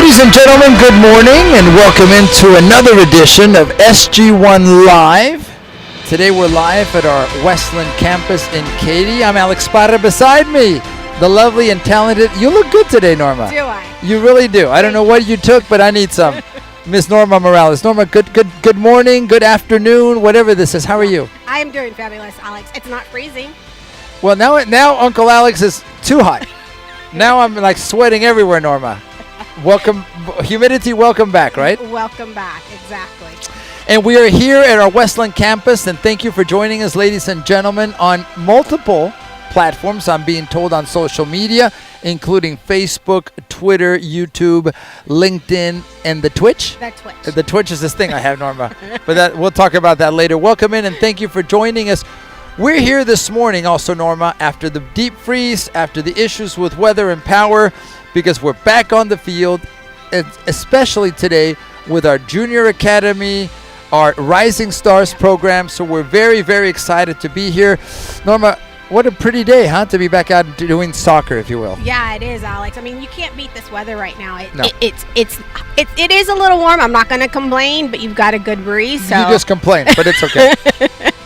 Ladies and gentlemen, good morning and welcome into another edition of SG1 Live. Today we're live at our Westland campus in Katy. I'm Alex Spada. Beside me, the lovely and talented, you look good today, Norma. Do I? You really do. I don't know what you took, but I need some. Miss Norma Morales. Norma, good morning, good afternoon, whatever this is. How are you? I am doing fabulous, Alex. It's not freezing. Well, now Uncle Alex is too hot. Now I'm like sweating everywhere, Norma. Welcome, humidity, welcome back, right? Welcome back, exactly. And we are here at our Westland campus, and thank you for joining us, ladies and gentlemen, on multiple platforms, I'm being told, on social media, including Facebook, Twitter, YouTube, LinkedIn, and the Twitch. The Twitch. The Twitch is this thing I have, Norma. But we'll talk about that later. Welcome in, and thank you for joining us. We're here this morning also, Norma, after the deep freeze, after the issues with weather and power, because we're back on the field, and especially today with our Junior Academy, our Rising Stars program. So we're very, very excited to be here. Norma, what a pretty day, huh? To be back out doing soccer, if you will. Yeah, it is, Alex. I mean, you can't beat this weather right now. No. It is a little warm. I'm not going to complain, but you've got a good breeze. So. You just complained, but it's okay.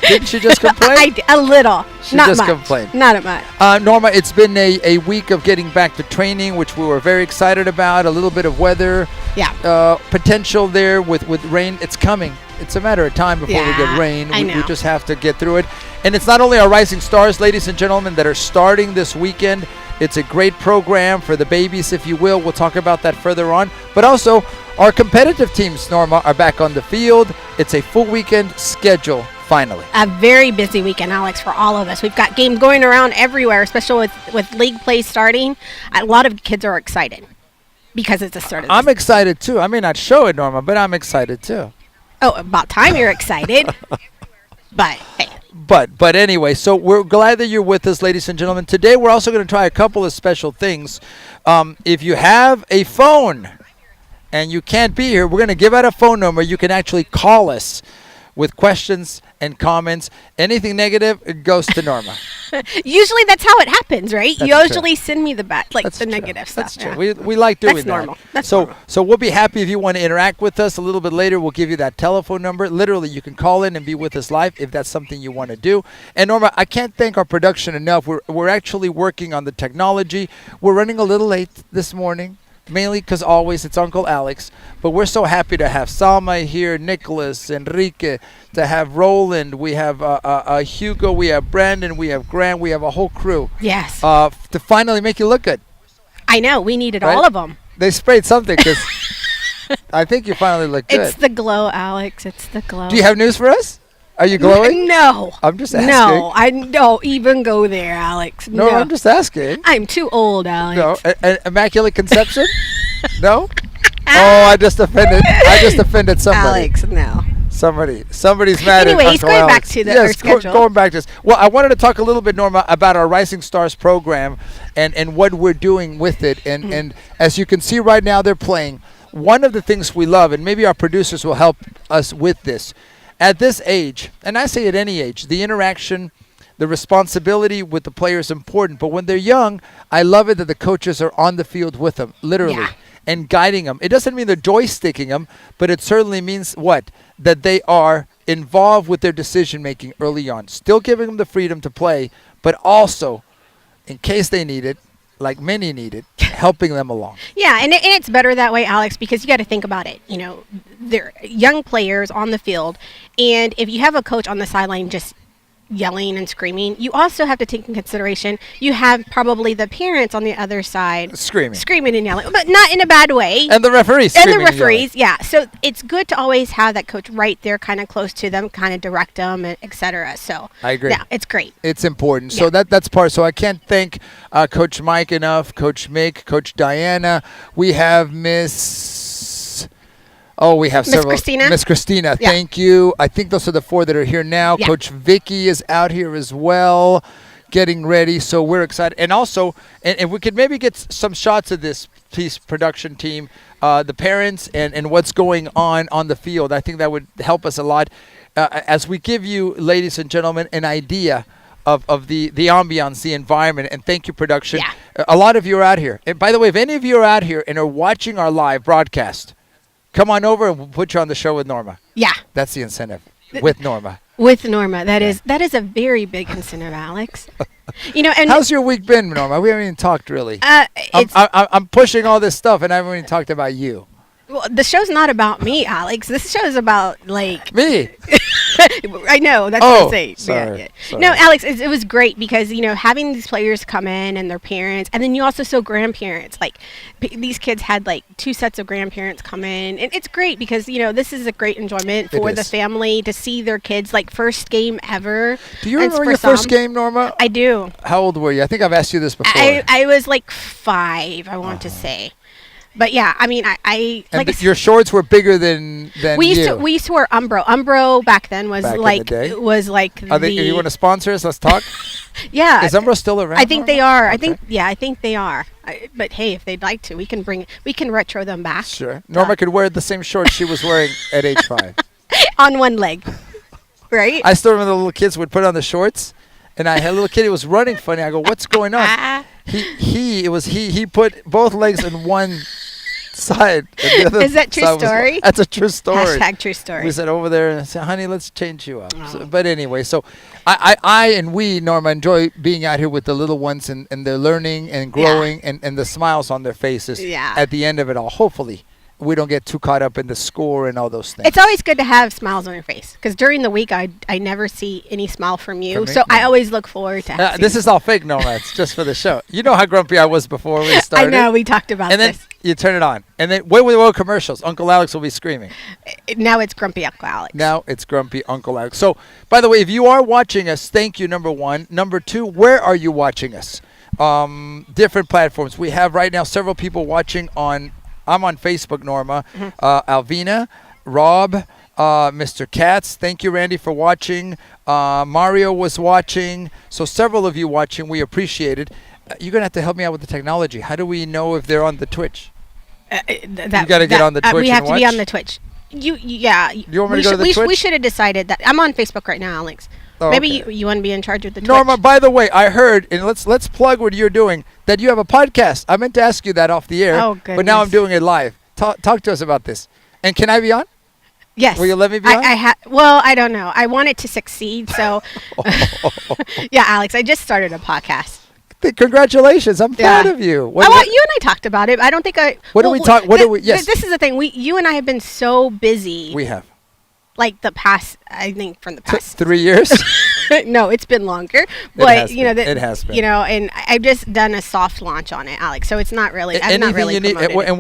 Didn't she just complain? A little. She not just much. complained. Not much. Norma, it's been a week of getting back to training, which we were very excited about. A little bit of weather. Yeah. Potential there with rain. It's coming. It's a matter of time before we get rain. I know. We just have to get through it. And it's not only our Rising Stars, ladies and gentlemen, that are starting this weekend. It's a great program for the babies, if you will. We'll talk about that further on. But also, our competitive teams, Norma, are back on the field. It's a full weekend schedule, finally. A very busy weekend, Alex, for all of us. We've got games going around everywhere, especially with league play starting. A lot of kids are excited because it's the start of the I'm excited, too. I may not show it, Norma, but I'm excited, too. Oh, about time you're excited. But, hey. But anyway, so we're glad that you're with us, ladies and gentlemen. Today, we're also going to try a couple of special things. If you have a phone and you can't be here, we're going to give out a phone number. You can actually call us with questions and comments. Anything negative, it goes to Norma. Usually that's how it happens, right? That's you usually send me the negative stuff. That's true. We like doing that's that. Normal. That's so normal. So we'll be happy if you want to interact with us a little bit later. We'll give you that telephone number. Literally, you can call in and be with us live if that's something you want to do. And Norma, I can't thank our production enough. We're actually working on the technology. We're running a little late this morning. Mainly because always it's Uncle Alex, but we're so happy to have Salma here, Nicholas, Enrique, to have Roland, we have Hugo, we have Brandon, we have Grant, we have a whole crew. Yes. To finally make you look good. I know, we needed right? all of them. They sprayed something because I think you finally look good. It's the glow, Alex, it's the glow. Do you have news for us? Are you glowing? No. I'm just asking. No, I don't even go there, Alex. No, I'm just asking. I'm too old, Alex. No, Immaculate Conception? No? Oh, I just offended somebody. Alex, no. Somebody's mad anyway, at he's Uncle going Alex. back to our schedule. Going back to this. Well, I wanted to talk a little bit, Norma, about our Rising Stars program and what we're doing with it. And as you can see right now, they're playing. One of the things we love, and maybe our producers will help us with this, at this age, and I say at any age, the interaction, the responsibility with the player is important. But when they're young, I love it that the coaches are on the field with them, literally, and guiding them. It doesn't mean they're joysticking them, but it certainly means what? That they are involved with their decision-making early on. Still giving them the freedom to play, but also, in case they need it, like many need it, helping them along. Yeah, and it's better that way, Alex, because you got to think about it. You know, they're young players on the field, and if you have a coach on the sideline just yelling and screaming, you also have to take in consideration you have probably the parents on the other side screaming and yelling, but not in a bad way. And the referees. Yeah. So it's good to always have that coach right there, kind of close to them, kind of direct them, etc. So I agree. Yeah, it's great. It's important. So that's part. So I can't thank Coach Mike enough, Coach Mick, Coach Diana. We have we have several. Miss Christina, yeah. Thank you. I think those are the four that are here now. Yeah. Coach Vicky is out here as well, getting ready. So we're excited. And also, and we could maybe get some shots of this piece production team, the parents and what's going on the field. I think that would help us a lot as we give you, ladies and gentlemen, an idea of the ambiance, the environment, and thank you, production. Yeah. A lot of you are out here. And by the way, if any of you are out here and are watching our live broadcast, come on over and we'll put you on the show with Norma. Yeah. That's the incentive. With Norma. With Norma. That is a very big incentive, Alex. You know, and how's your week been, Norma? We haven't even talked really. I'm pushing all this stuff and I haven't even talked about you. Well, the show's not about me, Alex. This show is about like me. I know that's Oh, what I'm saying. sorry, Yeah. sorry. No, Alex, it was great because having these players come in and their parents, and then you also saw grandparents. Like these kids had like 2 sets of grandparents come in, and it's great because this is a great enjoyment for the family to see their kids like first game ever. Do you remember your first game, Norma? I do. How old were you? I think I've asked you this before. I was like 5. I want to say. But yeah, I mean, I and like your shorts were bigger than we used you. to wear Umbro. Umbro back then was Back in like the day? was like Are they, if you want to sponsor us, let's talk. yeah. Is Umbro still around? I think they are. I Okay. think they are. But hey, if they'd like to, we can retro them back. Sure. Norma could wear the same shorts she was wearing at age 5. On one leg, right? I still remember the little kids would put on the shorts, and I had a little kid who was running funny. I go, "What's going on?" He put both legs in one side. And the other Is that true side was- story? That's a true story. Hashtag true story. We said over there and I said, "Honey, let's change you up." Oh. So, but anyway, so I and we, Norma, enjoy being out here with the little ones and they're learning and growing and the smiles on their faces Yeah. at the end of it all. Hopefully, we don't get too caught up in the score and all those things. It's always good to have smiles on your face because during the week I never see any smile from you. From me? So I No. always look forward to. This is all fake, Norma. It's just for the show. You know how grumpy I was before we started. I know we talked about And then this. you turn it on. And then wait, commercials. Uncle Alex will be screaming. Now it's Grumpy Uncle Alex. Now it's grumpy Uncle Alex. So, by the way, if you are watching us, thank you, number 1. Number 2, where are you watching us? Different platforms. We have right now several people watching on. I'm on Facebook, Norma. Alvina, Rob, Mr. Katz. Thank you, Randy, for watching. Mario was watching. So several of you watching. We appreciate it. You're going to have to help me out with the technology. How do we know if they're on the Twitch? You got to get on the Twitch We have and to be watch? on the Twitch. Yeah. You want me to go to the Twitch? We should have decided that. I'm on Facebook right now, Alex. Oh, Maybe okay. you want to be in charge of the Twitch. Norma, by the way, I heard, and let's plug what you're doing, that you have a podcast. I meant to ask you that off the air, Oh, but now I'm goodness. doing it live. Talk to us about this. And can I be on? Yes. Will you let me be on? Well, I don't know. I want it to succeed, so yeah, Alex. I just started a podcast. Congratulations. I'm proud Yeah. of you. You and I talked about it. I don't think I. What do we talk- what do we- yes. This is the thing. You and I have been so busy. We have. Like the past, I think from the past. 3 years? No, it's been longer. But has been. It has been. And I've just done a soft launch on it, Alex. So it's not really. I've not really you need, promoted it. and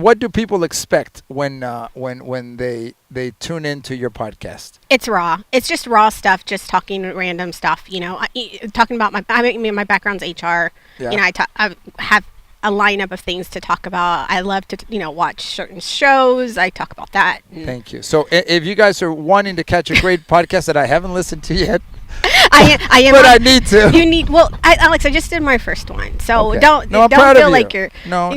what do people expect when they tune into your podcast? It's raw. It's just raw stuff, just talking random stuff, talking about my background's HR. Yeah. I have a lineup of things to talk about. I love to, watch certain shows. I talk about that. Thank you. So if you guys are wanting to catch a great podcast that I haven't listened to yet, I am. but I need to. You need. Well, Alex, I just did my first one, so Okay. don't No, I'm proud of feel you. like you're. No,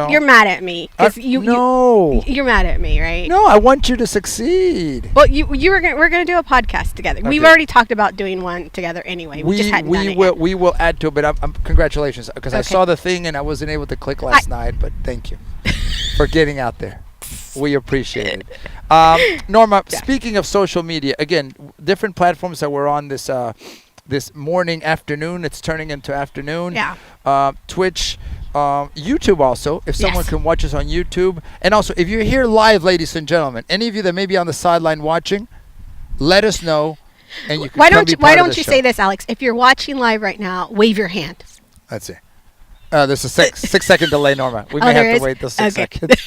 You're mad at me because no. you're mad at me, right? No, I want you to succeed. Well, we're gonna do a podcast together. We've Okay. already talked about doing one together anyway. We just hadn't done it yet. We will add to it, but congratulations because I Okay. saw the thing and I wasn't able to click last night. But thank you for getting out there. We appreciate it. Norma, Yeah. speaking of social media, again, different platforms that we're on this morning, afternoon. It's turning into afternoon. Yeah. Twitch. YouTube also, if someone Yes. can watch us on YouTube. And also, if you're here live, ladies and gentlemen, any of you that may be on the sideline watching, let us know. And you can Why come don't be you part Why of don't the you show. say this, Alex? If you're watching live right now, wave your hand. That's it. There's a 6-second delay, Norma. We Oh, may there have is? to wait the 6 Okay. seconds.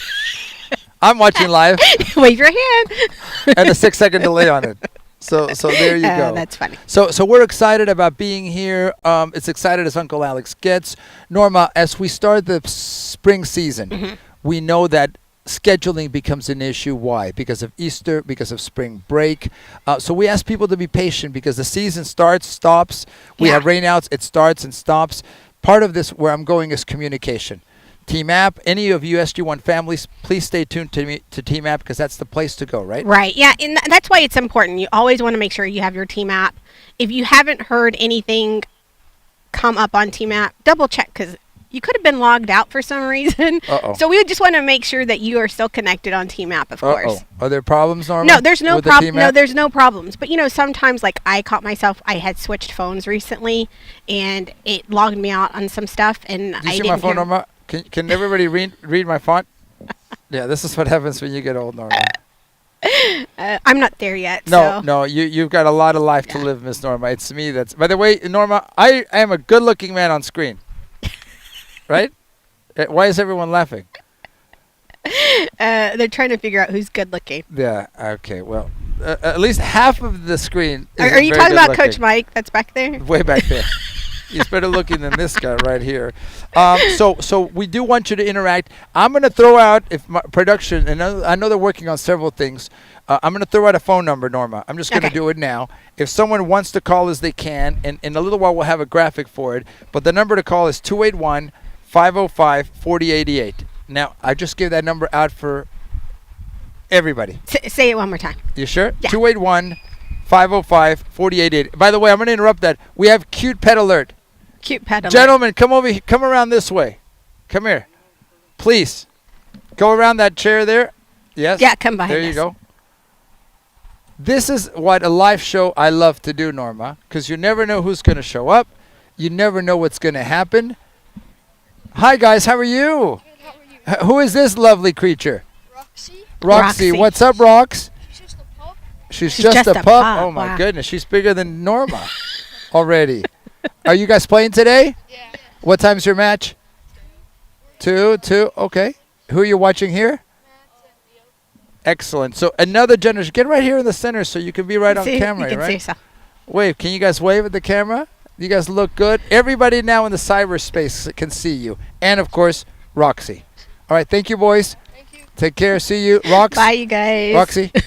I'm watching live Wave your hand. and a 6-second delay on it. So there you go. That's funny. So we're excited about being here. It's excited as Uncle Alex gets. Norma, as we start the spring season, we know that scheduling becomes an issue. Why? Because of Easter, because of spring break. So we ask people to be patient because the season starts, stops. We Yeah. have rainouts. It starts and stops. Part of this, where I'm going, is communication. Team App. Any of you SG1 families, please stay tuned to Team App because that's the place to go, right? Right. Yeah, and that's why it's important. You always want to make sure you have your Team App. If you haven't heard anything come up on Team App, double check because you could have been logged out for some reason. Uh-oh. So we just want to make sure that you are still connected on Team App, of course. Are there problems, Norma? No, there's no with the problem. Team No, App? there's no problems. But sometimes like I caught myself. I had switched phones recently, and it logged me out on some stuff, and Do you I see didn't my phone, hear- Norma? Can everybody read my font? Yeah, this is what happens when you get old, Norma. I'm not there yet. No, so. no, you've got a lot of life to live, Miss Norma. It's me that's. By the way, Norma, I am a good-looking man on screen. Right? Why is everyone laughing? They're trying to figure out who's good looking. Yeah. Okay. Well, at least half of the screen. Are you talking about Coach Mike? That's back there. Way back there. He's better looking than this guy right here. So we do want you to interact. I'm going to throw out, if my production, and I know they're working on several things. I'm going to throw out a phone number, Norma. I'm just going to do it now. If someone wants to call us, they can. And in a little while, we'll have a graphic for it. But the number to call is 281-505-4088. Now, I just gave that number out for everybody. Say it one more time. You sure? Yeah. 281-505-4088. By the way, I'm going to interrupt that. We have cute pet alert. Cute pet alert. Gentlemen, come over here. Come around this way. Come here. Please. Go around that chair there. Yes? Yeah, come behind There you us. go. This is what a live show I love to do, Norma, because you never know who's going to show up. You never know what's going to happen. Hi, guys. How are you? Good, how are you? Who is this lovely creature? Roxy? Roxy. Roxy. What's up, Rox? She's just a pup. She's She's just just a a pup. pup. Oh, my Wow. goodness. She's bigger than Norma already. Are you guys playing today? Yeah. What time's your match? 2. Okay. Who are you watching here? Excellent. So another generation. Get right here in the center so you can be right on camera, you can see right? yourself. Wave. Can you guys wave at the camera? You guys look good. Everybody now in the cyberspace can see you. And, of course, Roxy. All right. Thank you, boys. Thank you. Take care. See you. Rox. Bye, you guys. Roxy. You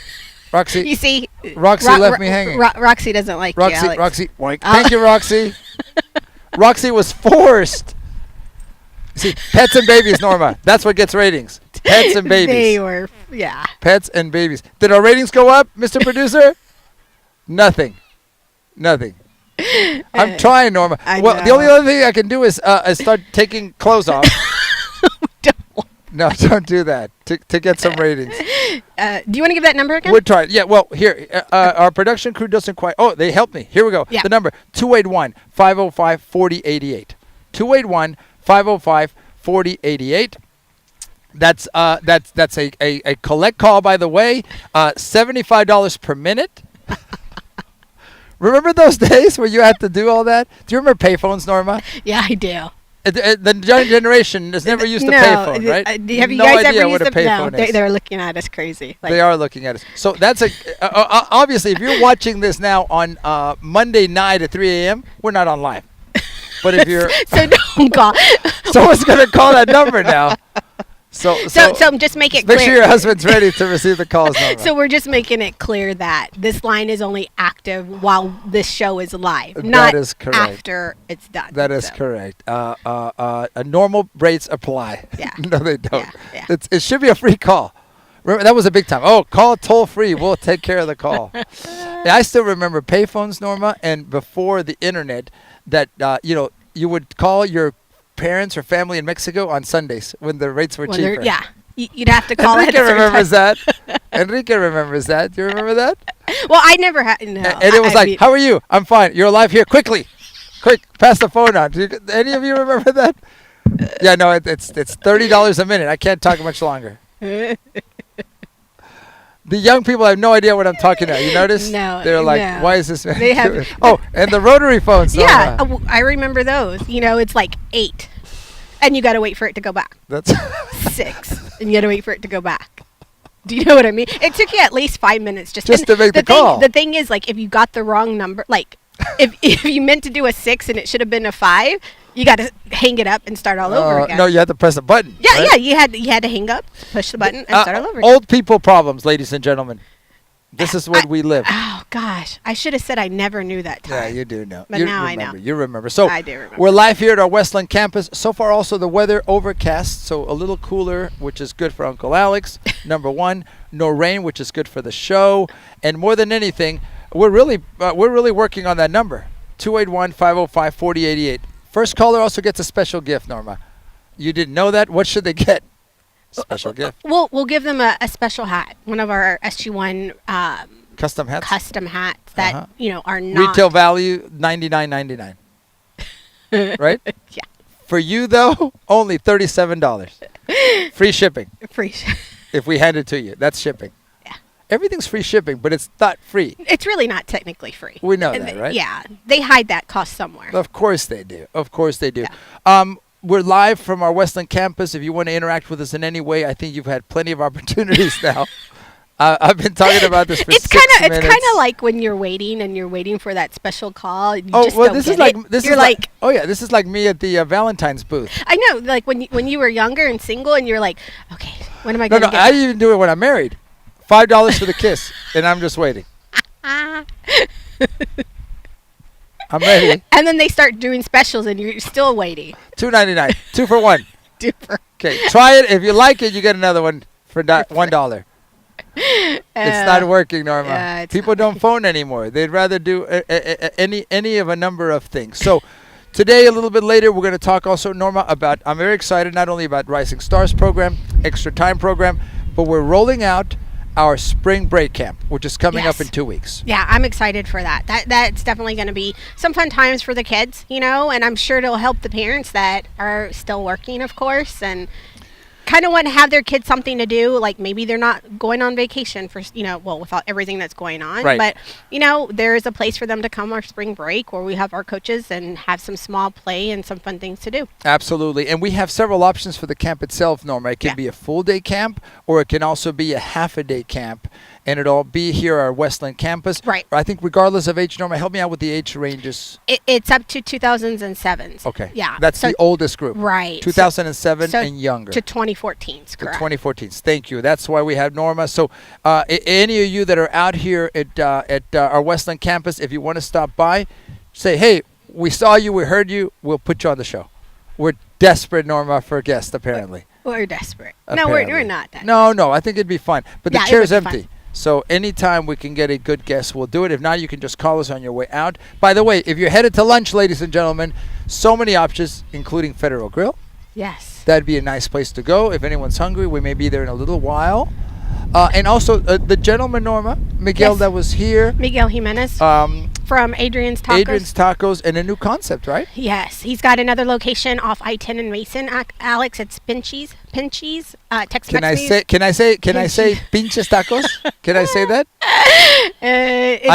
Roxy. see, Roxy left me hanging. Roxy doesn't like you, Roxy. Alex. Roxy. Boink. Thank you, Roxy. Roxy was forced. See, pets and babies, Norma. That's what gets ratings. Pets and babies. They were, yeah. Pets and babies. Did our ratings go up, Mr. Producer? Nothing. I'm trying, Norma. I Well, the know. only other thing I can do is start taking clothes off. No, don't do that to get some ratings. Do you want to give that number again? We're trying. Yeah, well, here, our production crew doesn't quite. Oh, they helped me. Here we go. Yeah. The number, 281-505-4088. 281-505-4088. That's a collect call, by the way. $75 per minute. Remember those days where you had to do all that? Do you remember payphones, Norma? Yeah, I do. The young generation has never used a payphone, right? Have you no guys idea ever what used a payphone No, is. they're looking at us crazy. Like, They are looking at us. So that's obviously, if you're watching this now on Monday night at 3 a.m., we're not on live. But if you're, so don't call. someone's going to call that number now. So just make it make clear. sure your husband's ready to receive the calls, Norma. So we're just making it clear that this line is only active while this show is live, not is correct. after it's done. That is So, correct. Normal rates apply. Yeah. No, they don't. Yeah. It should be a free call. Remember, that was a big time. Oh, call toll free. We'll take care of the call. Yeah, I still remember payphones, Norma, and before the internet, that you would call your parents or family in Mexico on Sundays when the rates were cheaper. Yeah. You'd have to call Enrique it. remembers that. Enrique remembers that. Do you remember that? Well, I never had. No. And it was I like, mean- how are you? I'm fine. You're alive here. Quickly. Quick. Pass the phone on. Any of you remember that? Yeah, no, it's $30 a minute. I can't talk much longer. The young people have no idea what I'm talking about. You notice? No, They're like, no. why is this man They have- doing-" Oh, and the rotary phones. Yeah, Norma. I remember those. It's like 8, and you got to wait for it to go back. That's 6, and you got to wait for it to go back. Do you know what I mean? It took you at least 5 minutes just to make the call. The thing is, like, if you got the wrong number, like, if you meant to do a 6 and it should have been a 5, you got to hang it up and start all over again. No, you have to press a button. Yeah, right? yeah, you had to hang up, push the button, and start all over again. Old people problems, ladies and gentlemen. This is what we live. Oh Gosh, I should have said I never knew that time. Yeah, you do know. But You now I remember. know. You remember. So I do remember. we're live here at our Westland campus. So far, also the weather overcast, so a little cooler, which is good for Uncle Alex. Number one, no rain, which is good for the show. And more than anything, we're really working on that number, 281-505-4088. First caller also gets a special gift, Norma. You didn't know that? What should they get? Special gift. We'll give them a special hat, one of our SG1 Custom hats. custom hats that are not Retail value $99.99. Right? Yeah, For you though, only $37. Free shipping. free. If we hand it to you, that's shipping. Yeah. Everything's free shipping, but it's not free. It's really not technically free. We know that, right? Yeah, they hide that cost somewhere. Of course they do. Of course they do. Yeah. We're live from our Westland campus. If you want to interact with us in any way, I think you've had plenty of opportunities now. I've been talking about this for It's 6 minutes. kind of like when you're waiting for that special call. You Oh just well, don't this get is like it. this You're is like oh yeah, this is like me at the Valentine's booth. I know, like when you were younger and single, and you're like, okay, when am I No, going to I get? even do it when I'm married. $5 for the kiss, and I'm just waiting. I'm ready. And then they start doing specials, and you're still waiting. $2.99, 2 for 1. Duper. Okay, try it. If you like it, you get another one for $1. It's not working, Norma. yeah, it's People not don't phone anymore. They'd rather do any of a number of things. So today, a little bit later, we're going to talk also, Norma, about, I'm very excited not only about Rising Stars program, Extra Time program, but we're rolling out our spring break camp, which is coming up Yes. in 2 weeks. Yeah, I'm excited for that. That's definitely going to be some fun times for the kids, and I'm sure it'll help the parents that are still working, of course, and kind of want to have their kids something to do. Like maybe they're not going on vacation for, without everything that's going on. Right. But, there is a place for them to come our spring break where we have our coaches and have some small play and some fun things to do. Absolutely. And we have several options for the camp itself, Norma. It can Yeah. be a full day camp, or it can also be a half a day camp. And it'll be here at our Westland campus. Right. I think regardless of age, Norma, help me out with the age ranges. It's up to 2007s. Okay. Yeah. That's so- the oldest group. Right. 2007 so and younger. To 2014s, The correct. 2014s. Thank you. That's why we have Norma. So any of you that are out here at our Westland campus, if you want to stop by, say, hey, we saw you, we heard you, we'll put you on the show. We're desperate, Norma, for guests, apparently. We're desperate. No, Apparently. we're not that. No, I think it'd be fun. But Yeah, the it chair's would be empty. So anytime we can get a good guest, we'll do it. If not, you can just call us on your way out. By the way, if you're headed to lunch, ladies and gentlemen, so many options, including Federal Grill. Yes. That'd be a nice place to go. If anyone's hungry, we may be there in a little while. And also, the gentleman, Norma, Miguel, Yes. that was here, Miguel Jimenez from Adrian's Tacos. Adrian's Tacos, and a new concept, right? Yes, he's got another location off I-10 and Mason. Alex, it's Pinchies, Tex-Mex. Can I say pinches tacos? Can I say that?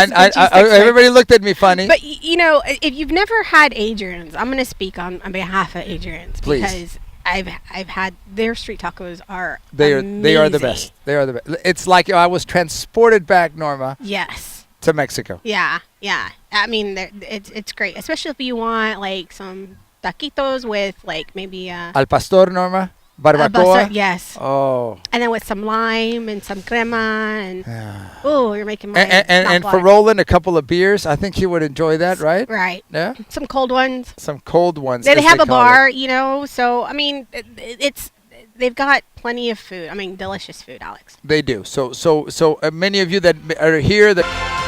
Everybody looked at me funny. But if you've never had Adrian's, I'm going to speak on behalf of Adrian's. Please. Because I've had their street tacos are They are the amazing. best. They are the best. It's like I was transported back, Norma, Yes. to Mexico. Yeah. I mean, it's great, especially if you want like some taquitos with like maybe Al pastor, Norma, barbacoa. yes. Oh. And then with some lime and some crema and Yeah. oh, you're making my And mouth for water. Roland, a couple of beers. I think he would enjoy that, right? Right. Yeah. Some cold ones. Some cold ones. They as have a call bar, it. so I mean, they've got plenty of food. I mean, delicious food, Alex. They do. So many of you that are here that.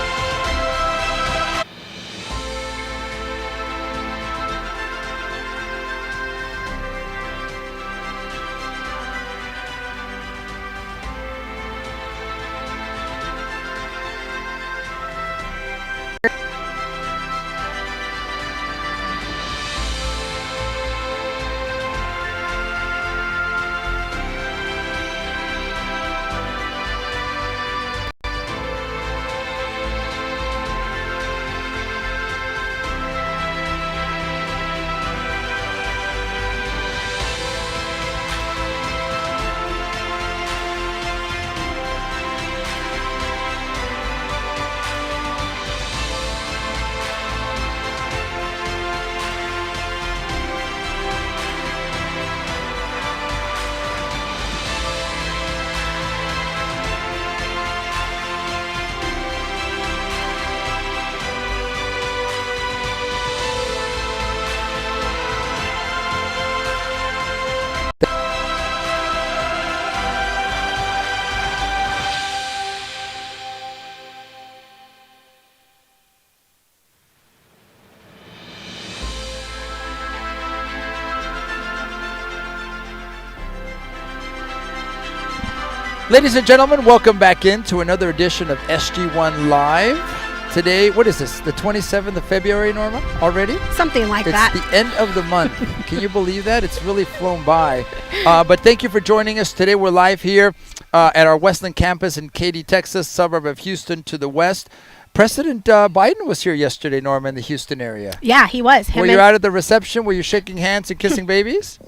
Ladies and gentlemen, welcome back into another edition of SG1 Live. Today, what is this, the 27th of February, Norma, already? Something like It's that. the end of the month. Can you believe that? It's really flown by. But thank you for joining us. Today we're live here at our Westland campus in Katy, Texas, suburb of Houston to the west. President Biden was here yesterday, Norma, in the Houston area. Yeah, he was. Were you out at the reception? Were you shaking hands and kissing babies?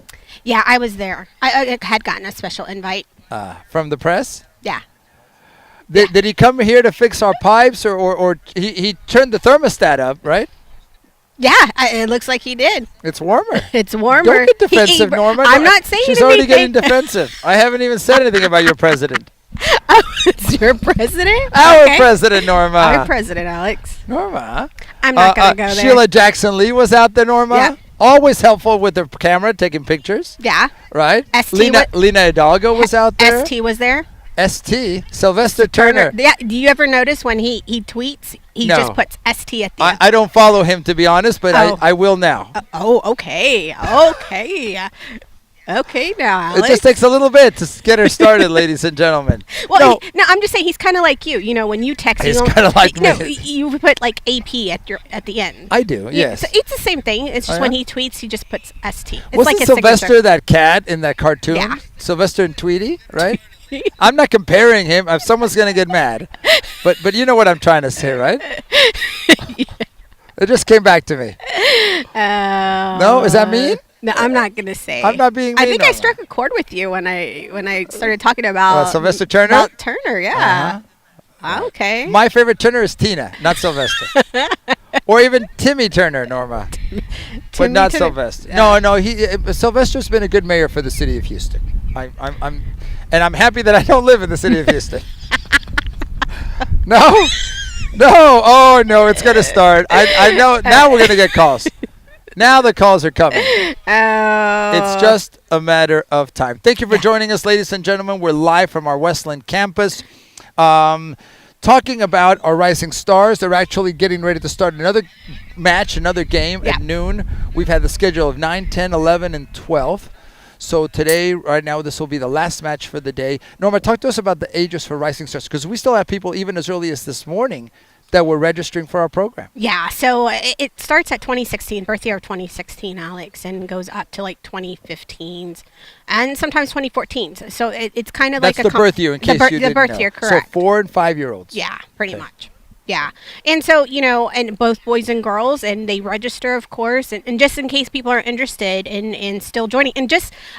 Yeah, I was there. I had gotten a special invite. From the press? Yeah. Did he come here to fix our pipes, or he turned the thermostat up, right? Yeah, it looks like he did. It's warmer. It's warmer. Don't get defensive, Norma. I'm not saying She's anything. already getting defensive. I haven't even said anything about your president. Oh, it's your president? Our Okay. president, Norma. Our president, Alex. Norma. I'm not going to go there. Sheila Jackson Lee was out there, Norma. Yeah. Always helpful with her camera, taking pictures. Yeah. Right? ST Lena Hidalgo was out there. ST was there. ST, Sylvester Turner. Yeah. Do you ever notice when he tweets, he No. just puts ST at the end? I don't follow him, to be honest, but Oh. I will now. Okay. Okay. Okay now, Alex. It just takes a little bit to get her started, ladies and gentlemen. Well, no, I'm just saying he's kind of like you. You know, when you text, He's you don't- kinda like no, me. you put like AP at the end. I do, yes. So it's the same thing. It's just Oh, when yeah? he tweets, he just puts ST. It's Wasn't like his Sylvester signature. that cat in that cartoon? Yeah. Sylvester and Tweety, right? I'm not comparing him. If someone's gonna get mad, but you know what I'm trying to say, right? It just came back to me. No, is that mean? No, I'm not gonna say. I'm not being I mean, think I Norma. struck a chord with you when I started talking about Sylvester Turner? About Turner, yeah. Okay. My favorite Turner is Tina, not Sylvester, or even Timmy Turner, Norma, but Timmy not Turner. Sylvester. No, Sylvester's been a good mayor for the city of Houston. I'm happy that I don't live in the city of Houston. No, oh no, it's gonna start. I know now we're gonna get calls. Now the calls are coming. It's just a matter of time. Thank you for joining us, ladies and gentlemen. We're live from our Westland campus, talking about our rising stars. They're actually getting ready to start another match, another game at noon. We've had the schedule of 9, 10, 11, and 12. So today, right now, this will be the last match for the day. Norma, talk to us about the ages for rising stars, because we still have people, even as early as this morning, that were registering for our program. Yeah, so it starts at 2016, birth year of 2016, Alex, and goes up to like 2015s and sometimes 2014s. So it's kind of That's like the birth year, in case you didn't the birth know. year, correct. So 4 and 5 year olds. Yeah, pretty much. Yeah. And so, and both boys and girls, and they register, of course, and just in case people are interested in still joining. And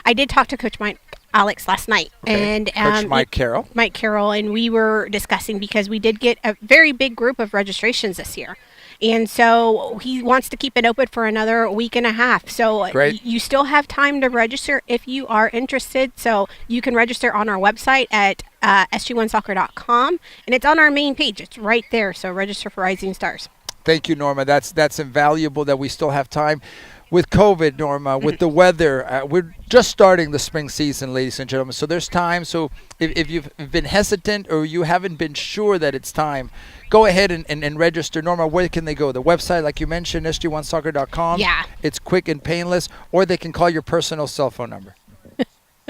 I did talk to Coach Mike Alex last night. Okay. And Coach Mike Carroll. Mike Carroll, and we were discussing because we did get a very big group of registrations this year. And so he wants to keep it open for another week and a half. So Great. You still have time to register if you are interested. So you can register on our website at sg1soccer.com, and it's on our main page. It's right there. So register for Rising Stars. Thank you, Norma. That's invaluable that we still have time. With COVID, Norma, with the weather, we're just starting the spring season, ladies and gentlemen. So there's time. So if you've been hesitant or you haven't been sure that it's time, go ahead and register. Norma, where can they go? The website, like you mentioned, sg1soccer.com. Yeah. It's quick and painless. Or they can call your personal cell phone number.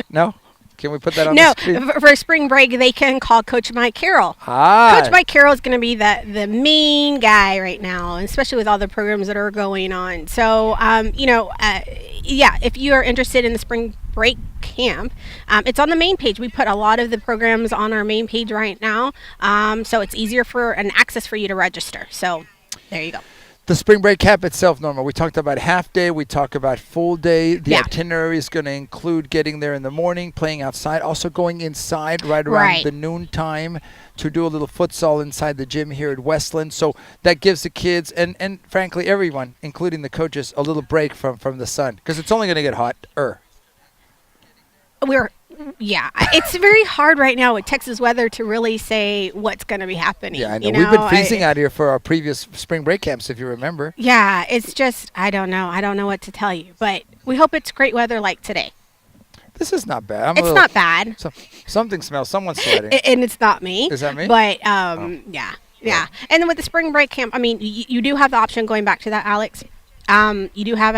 No? Can we put that on the screen? No, for spring break, they can call Coach Mike Carroll. Coach Mike Carroll is going to be the main guy right now, especially with all the programs that are going on. So, if you are interested in the spring break camp, it's on the main page. We put a lot of the programs on our main page right now, so it's easier for an access for you to register. So, there you go. The spring break camp itself, Norma, we talked about half day, we talked about full day. The itinerary is going to include getting there in the morning, playing outside, also going inside right around the noon time to do a little futsal inside the gym here at Westland. So that gives the kids and frankly everyone, including the coaches, a little break from the sun, because it's only going to get hotter. It's very hard right now with Texas weather to really say what's going to be happening. Yeah, I know. We've been freezing out here for our previous spring break camps, if you remember. Yeah, it's just, I don't know. I don't know what to tell you, but we hope it's great weather like today. This is not bad. It's not bad. Something smells. Someone's sweating. And it's not me. Is that me? But, yeah. And then with the spring break camp, I mean, you do have the option, going back to that, Alex. You do have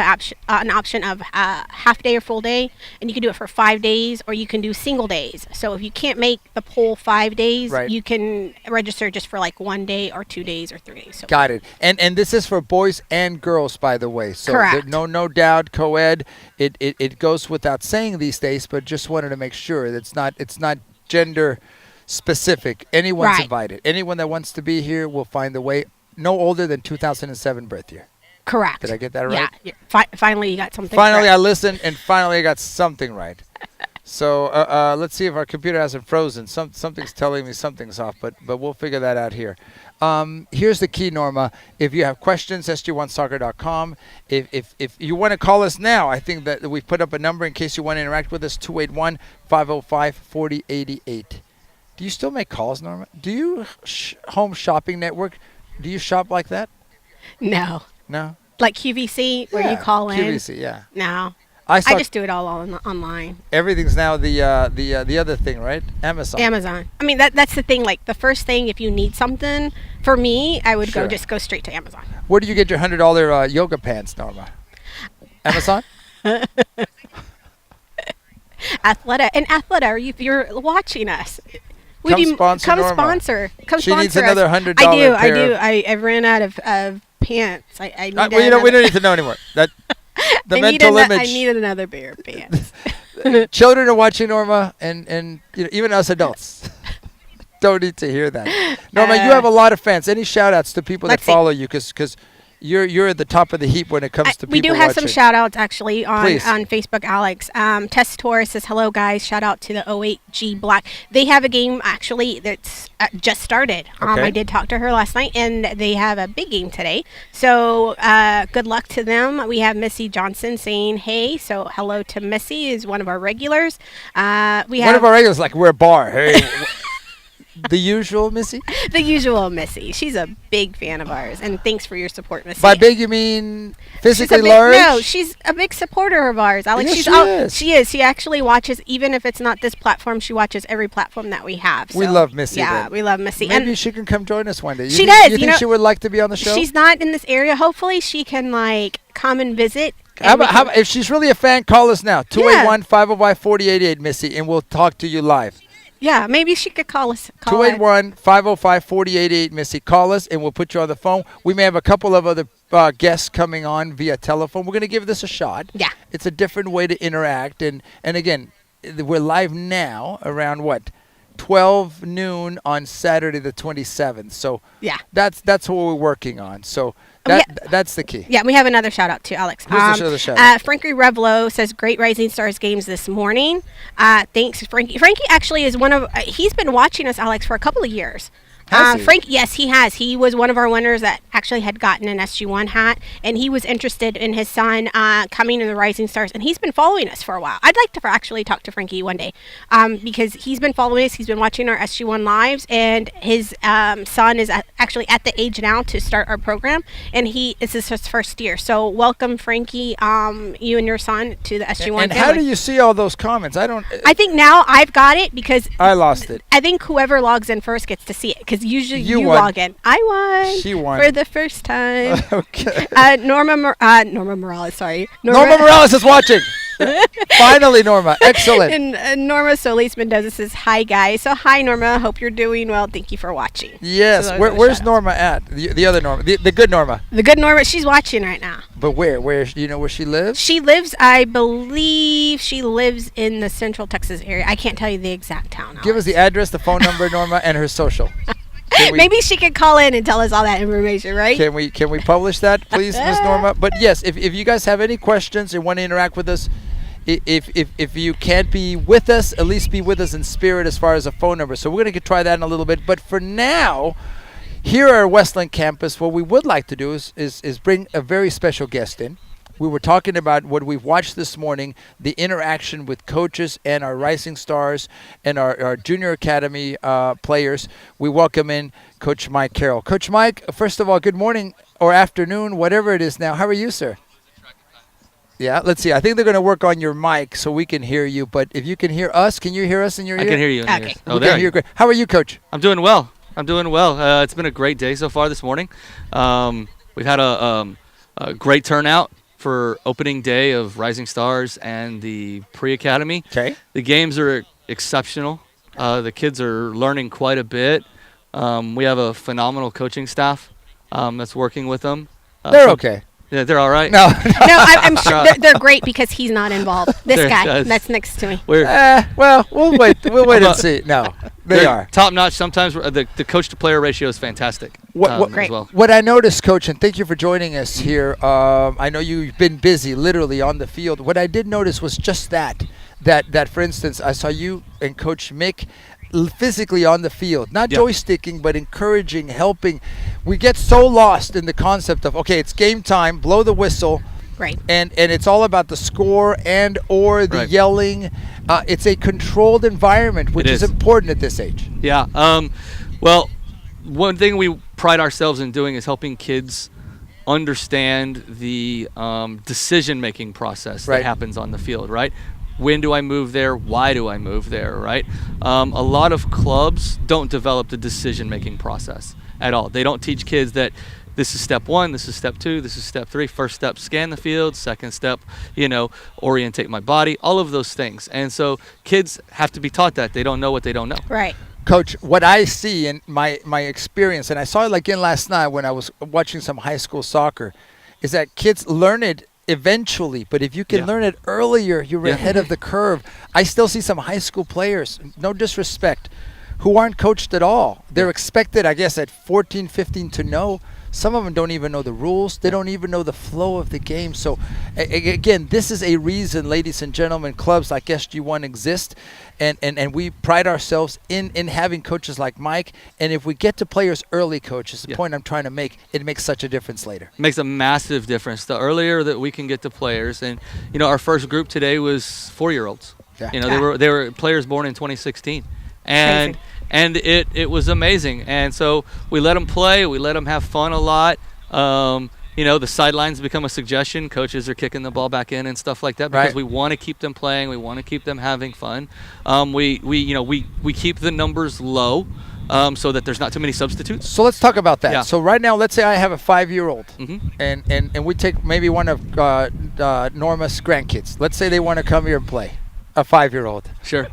an option of half day or full day, and you can do it for 5 days, or you can do single days. So if you can't make the whole 5 days, Right. you can register just for like 1 day or 2 days or 3 days. So Got it. And this is for boys and girls, by the way. So Correct. no doubt, co-ed. It goes without saying these days, but just wanted to make sure that it's not gender specific. Anyone's Right. invited. Anyone that wants to be here will find a way. No older than 2007 birth year. correct. Did I get that right? Yeah. Finally, you got something. Finally, I correct. listened, and finally, I got something right. So let's see if our computer hasn't frozen. Something's telling me something's off, but we'll figure that out here. Here's the key, Norma. If you have questions, SG1soccer.com. If you want to call us now, I think that we've put up a number in case you want to interact with us, 281-505-4088. Do you still make calls, Norma? Do you home shopping network? Do you shop like that? No. No? Like QVC, where you call in. QVC, yeah. No. I I just do it all online. everything's now the other thing, right? Amazon. Amazon. I mean, that's the thing. Like the first thing, if you need something, for me, I would Sure. go straight to Amazon. Where do you get your $100 yoga pants, Norma? Amazon? Athleta, if you're watching us, Come sponsor come Norma. sponsor. Come She sponsor needs another us. $100 I pair do. of- I ran out of pants. I need We don't need to know anymore. That the mental I image. needed another pair of pants. Children are watching Norma, and even us adults don't need to hear that. Norma, you have a lot of fans. Any shout outs to people that let's see. follow you? Because you're at the top of the heap when it comes to people We do have watching. some shout outs actually on Please. Facebook, Alex. Tess Torres says, hello guys, shout out to the 08G Black. They have a game actually that's just started. Okay. I did talk to her last night, and they have a big game today. So good luck to them. We have Missy Johnson saying hey. So hello to Missy, is one of our regulars. We have One of our regulars, like, we're a bar. Hey, the usual, Missy? the usual Missy. She's a big fan of ours, and thanks for your support, Missy. By big, you mean She's physically a big, large? No, she's a big supporter of ours. Alex, Yes, she's she is. She is. She actually watches, even if it's not this platform, she watches every platform that we have. We So, love Missy, Yeah, then. we love Missy. Maybe And she can come join us one day. She think, does, You you think know- she would like to be on the show? she's not in this area. Hopefully, she can come and visit. How and we about, can- if she's really a fan, call us now. 281-505-4088, Missy, and we'll talk to you live. yeah, maybe she could call us. Call in. 281-505-4088, Missy. Call us, and we'll put you on the phone. We may have a couple of other guests coming on via telephone. We're going to give this a shot. Yeah. It's a different way to interact. And again, we're live now around, 12 noon on Saturday the 27th. So Yeah. that's what we're working on. So We that's the key. Yeah, we have another shout out to Alex. Who's the other shout out? Frankie Revlo says, great Rising Stars games this morning. Thanks, Frankie. Frankie actually is one of, he's been watching us, Alex, for a couple of years. Has he? Frank, yes, he has. He was one of our winners that actually had gotten an SG1 hat, and he was interested in his son coming in the Rising Stars, and he's been following us for a while. I'd like to actually talk to Frankie one day because he's been following us. He's been watching our SG1 lives, and his son is actually at the age now to start our program, and this is his first year. So welcome, Frankie, you and your son to the SG1 And family. how do you see all those comments? I think now I've got it because I lost it. I think whoever logs in first gets to see it because usually You you won. log in. I won. She won. For the first time. Okay. Norma Morales, sorry. Norma Morales is watching. Finally, Norma. Excellent. And Norma Solis Mendoza says, hi, guys. So, hi, Norma. Hope you're doing well. Thank you for watching. Yes. So those are the Where's shout-outs. Norma at? The other Norma. The good Norma. The good Norma, she's watching right now. But where? Where? Do you know where she lives? She lives, I believe, she lives in the Central Texas area. I can't tell you the exact town. Give us the address, the phone number, Norma, and her social. Maybe she could call in and tell us all that information, right? Can we publish that, please, Miss Norma? But yes, if you guys have any questions and want to interact with us, if you can't be with us, at least be with us in spirit as far as a phone number. So we're going to try that in a little bit. But for now, here at our Westland campus, what we would like to do is bring a very special guest in. We were talking about what we've watched this morning, the interaction with coaches and our Rising Stars and our Junior Academy players. We welcome in Coach Mike Carroll. Coach Mike, first of all, good morning or afternoon, whatever it is now. How are you, sir? Yeah, let's see. I think they're going to work on your mic so we can hear you. But if you can hear us, can you hear us in your ear? I can hear you in Okay. yours. We Oh, can there. hear great. How are you, Coach? I'm doing well. It's been a great day so far this morning. We've had Great turnout for opening day of Rising Stars and the pre-academy. Okay. The games are exceptional. The kids are learning quite a bit. We have a phenomenal coaching staff that's working with them. They're okay. Yeah, they're all right. No. No, I'm sure they're great because he's not involved. This There, guy guys. that's next to me. Well, we'll wait. We'll wait and see. No, they They're are. top notch. Sometimes the coach-to-player ratio is fantastic Great. as well. What I noticed, Coach, and thank you for joining us here. I know you've been busy, literally on the field. What I did notice was just that, for instance, I saw you and Coach Mick physically on the field, not Yep. joysticking, but encouraging, helping. We get so lost in the concept of, okay, it's game time, blow the whistle, Right. and it's all about the score and or the Right. yelling. It's a controlled environment, which It is is. important at this age. Yeah. Well, one thing we pride ourselves in doing is helping kids understand the decision-making process Right. that happens on the field, right? When do I move there? Why do I move there, right? A lot of clubs don't develop the decision-making process at all. They don't teach kids that this is step 1, this is step 2, this is step 3. First step, scan the field. Second step, orientate my body, all of those things. And so kids have to be taught that. They don't know what they don't know. Right. Coach, what I see in my experience, and I saw it again last night when I was watching some high school soccer, is that kids learn it eventually, but if you can Yeah. learn it earlier, you're Yeah. ahead of the curve. I still see some high school players, no disrespect, who aren't coached at all. They're expected, I guess, at 14, 15 to know. Some of them don't even know the rules. They don't even know the flow of the game. So, again, this is a reason, ladies and gentlemen, clubs like SG1 exist. And we pride ourselves in having coaches like Mike. And if we get to players early, Coach, is the Yeah. point I'm trying to make, it makes such a difference later. Makes a massive difference. The earlier that we can get to players, and our first group today was 4-year-olds. Yeah. They were players born in 2016, and it was amazing. And so we let them play, we let them have fun a lot. The sidelines become a suggestion. Coaches are kicking the ball back in and stuff like that because Right. we want to keep them playing. We want to keep them having fun. We keep the numbers low so that there's not too many substitutes. So let's talk about that. Yeah. So right now, let's say I have a 5-year-old, Mhm. and we take maybe one of Norma's grandkids. Let's say they want to come here and play, a 5-year-old. Sure.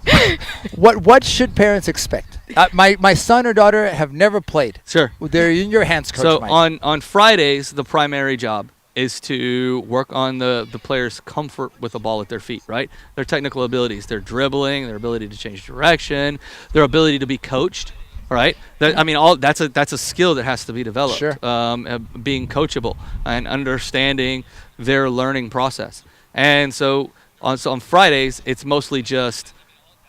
What should parents expect? My son or daughter have never played. Sure. They're in your hands, Coach So Mike. on Fridays, the primary job is to work on the player's comfort with the ball at their feet, right? Their technical abilities, their dribbling, their ability to change direction, their ability to be coached, right? That's a skill that has to be developed. Sure. Being coachable and understanding their learning process. And so on Fridays, it's mostly just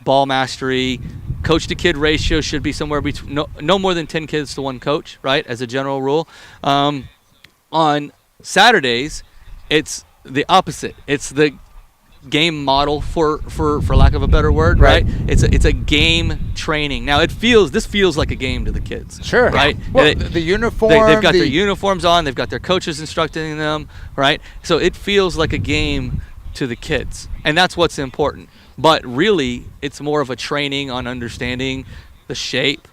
ball mastery. Coach to kid ratio should be somewhere between no more than 10 kids to one coach, right? As a general rule. On Saturdays, it's the opposite. It's the game model for lack of a better word, right? It's a game training. Now this feels like a game to the kids. Sure. Right? Well, the uniform. They've got their uniforms on. They've got their coaches instructing them, right? So it feels like a game to the kids, and that's what's important. But really, it's more of a training on understanding the shape,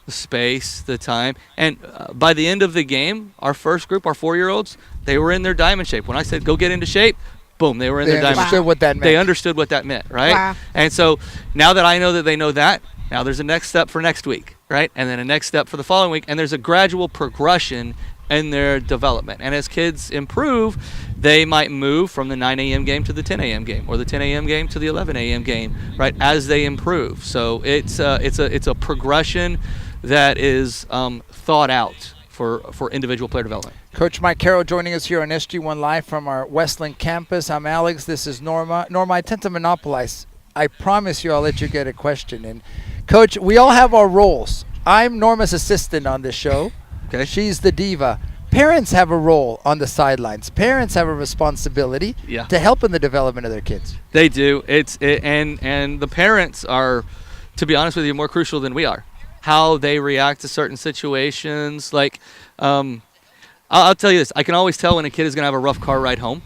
the space, the time. And by the end of the game, our first group, our 4-year-olds, they were in their diamond shape. When I said, go get into shape, boom, they were in their diamond shape. They understood what that meant. They understood what that meant, right? Wow. And so now that I know that they know that, now there's a next step for next week, right? And then a next step for the following week. And there's a gradual progression in their development. And as kids improve, they might move from the 9 a.m. game to the 10 a.m. game, or the 10 a.m. game to the 11 a.m. game, right? As they improve. So it's a progression that is thought out for individual player development. Coach Mike Carroll joining us here on SG1 Live from our Westland campus. I'm Alex. This is Norma. Norma, I tend to monopolize. I promise you I'll let you get a question. And, Coach, we all have our roles. I'm Norma's assistant on this show. Okay. She's the diva. Parents have a role on the sidelines. Parents have a responsibility to help in the development of their kids. They do. And the parents are, to be honest with you, more crucial than we are. How they react to certain situations. Like, I'll tell you this. I can always tell when a kid is going to have a rough car ride home.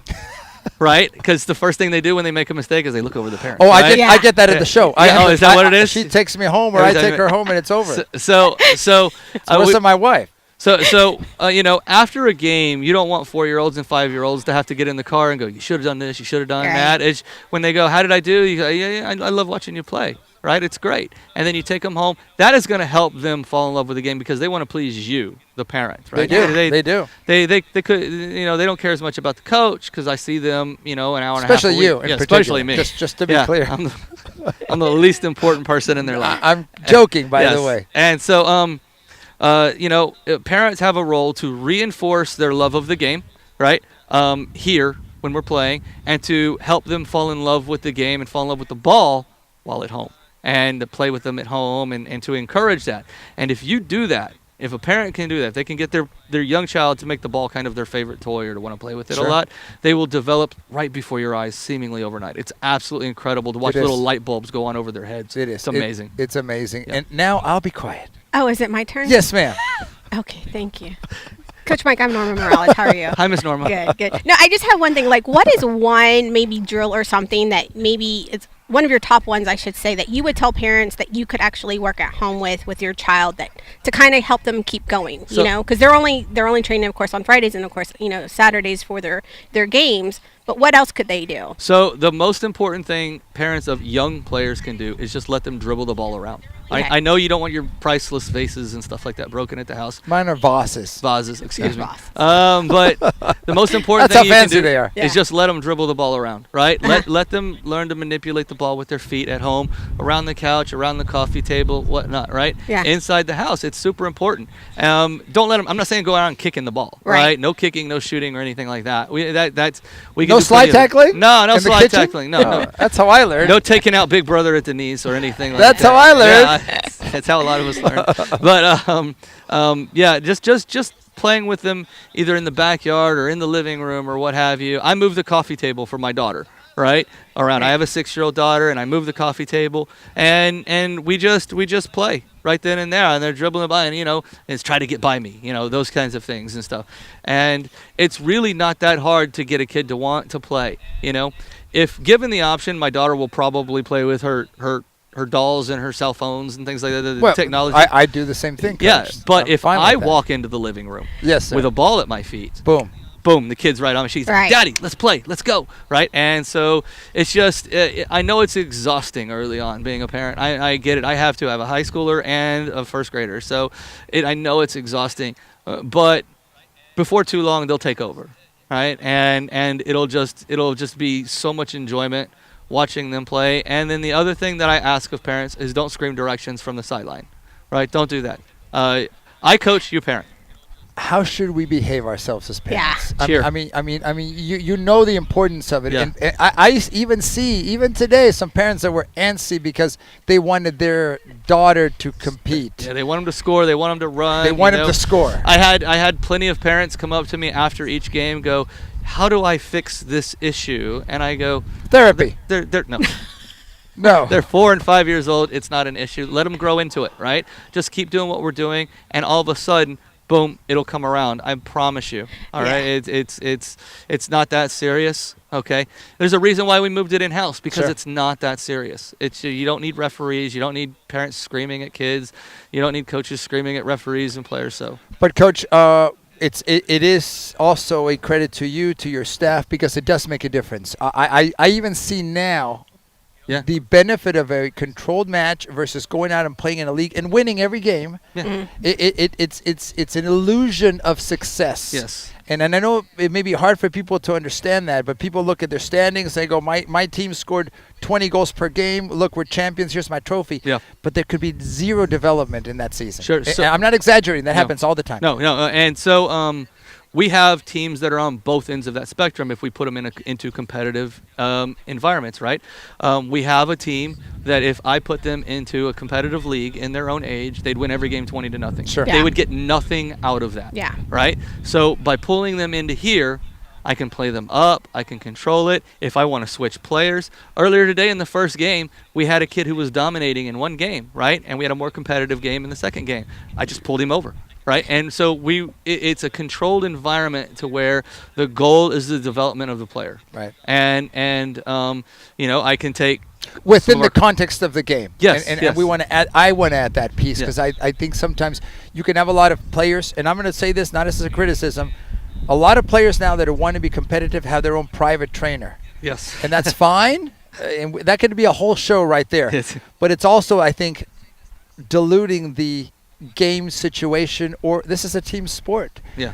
Right? Because the first thing they do when they make a mistake is they look over the parent. Oh, right? I get that at the show. Oh, is that what it is? She takes me home, or I take her home, and it's over. So It's worse than my wife. So after a game, you don't want 4-year-olds and 5-year-olds to have to get in the car and go, you should have done this, you should have done that. It's when they go, how did I do? You go, yeah, I love watching you play. Right? It's great. And then you take them home. That is going to help them fall in love with the game because they want to please you, the parent. Right? They do. They do. They could, they don't care as much about the coach because I see them, an hour and a half. Especially you, yeah, especially me. Just to be clear. I'm the least important person in their life. I'm joking, by the way. And so, parents have a role to reinforce their love of the game, right? Here when we're playing, and to help them fall in love with the game and fall in love with the ball while at home, and to play with them at home, and to encourage that. And if you do that, if a parent can do that, if they can get their young child to make the ball kind of their favorite toy or to want to play with it a lot, they will develop right before your eyes, seemingly overnight. It's absolutely incredible to watch little light bulbs go on over their heads. It is. It's amazing. It's amazing. Yeah. And now I'll be quiet. Oh, is it my turn? Yes, ma'am. Okay, thank you. Coach Mike, I'm Norma Morales. How are you? Hi, Miss Norma. Good. No, I just have one thing. Like, what is one maybe drill or something that maybe it's one of your top ones, I should say, that you would tell parents that you could actually work at home with your child that to kind of help them keep going, because they're only training, of course, on Fridays and, of course, Saturdays for their games. But what else could they do? So the most important thing parents of young players can do is just let them dribble the ball around. Okay. I know you don't want your priceless vases and stuff like that broken at the house. Mine are vases. Vases, excuse me. But the most important thing you can do is just let them dribble the ball around, right? Let them learn to manipulate the ball with their feet at home, around the couch, around the coffee table, whatnot, right? Yeah. Inside the house, it's super important. Don't let them. I'm not saying go out and kicking the ball, right? No kicking, no shooting, or anything like that. No slide tackling? No slide tackling. No. That's how I learned. No taking out Big Brother at the knees or anything like that. That's how I learned. That's how a lot of us learn. But just playing with them either in the backyard or in the living room or what have you. I moved the coffee table for my daughter, right? Around. I have a 6-year-old daughter, and I moved the coffee table, and we just play right then and there, and they're dribbling by, and it's try to get by me, those kinds of things and stuff. And it's really not that hard to get a kid to want to play. If given the option, my daughter will probably play with her dolls and her cell phones and things like that. The technology. I do the same thing, Coach. Yeah, but if I walk into the living room with a ball at my feet, boom, the kid's right on me. She's like, Daddy, let's play, let's go, right? And so it's just, I know it's exhausting early on being a parent. I get it. I have a high schooler and a first grader, so I know it's exhausting. But before too long, they'll take over, right? And it'll just be so much enjoyment watching them play. And then the other thing that I ask of parents is don't scream directions from the sideline, right? Don't do that. I coach, you parent. How should we behave ourselves as parents? Yeah. I mean, you know the importance of it. Yeah. And I even see today some parents that were antsy because they wanted their daughter to compete. Yeah, they want them to score. They want them to run. They want them to score. I had plenty of parents come up to me after each game, go, how do I fix this issue? And I go, therapy. They're no. No. They're 4 and 5 years old. It's not an issue. Let them grow into it, right? Just keep doing what we're doing, and all of a sudden, boom, it'll come around. I promise you. All right. It's not that serious. Okay. There's a reason why we moved it in house, because it's not that serious. You don't need referees. You don't need parents screaming at kids. You don't need coaches screaming at referees and players. So. But Coach, it is also a credit to you, to your staff, because it does make a difference. I even see now the benefit of a controlled match versus going out and playing in a league and winning every game. Yeah. It's an illusion of success. Yes. And I know it may be hard for people to understand that, but people look at their standings, they go, my team scored 20 goals per game. Look, we're champions. Here's my trophy. Yeah. But there could be zero development in that season. Sure. So I'm not exaggerating. That happens all the time. No. And so we have teams that are on both ends of that spectrum if we put them into competitive environments, right? We have a team that if I put them into a competitive league in their own age, they'd win every game 20-0. Sure. Yeah. They would get nothing out of that. Yeah. Right? So by pulling them into here, I can play them up. I can control it. If I want to switch players. Earlier today in the first game, we had a kid who was dominating in one game, right? And we had a more competitive game in the second game. I just pulled him over. Right, and so it's a controlled environment to where the goal is the development of the player. Right. And I can take Within the context of the game. Yes, and we want to add. I want to add that piece because I think sometimes you can have a lot of players, and I'm going to say this not as a criticism. A lot of players now that want to be competitive have their own private trainer. Yes. And that's fine. And that could be a whole show right there. Yes. But it's also, I think, diluting the game situation, or this is a team sport. Yeah.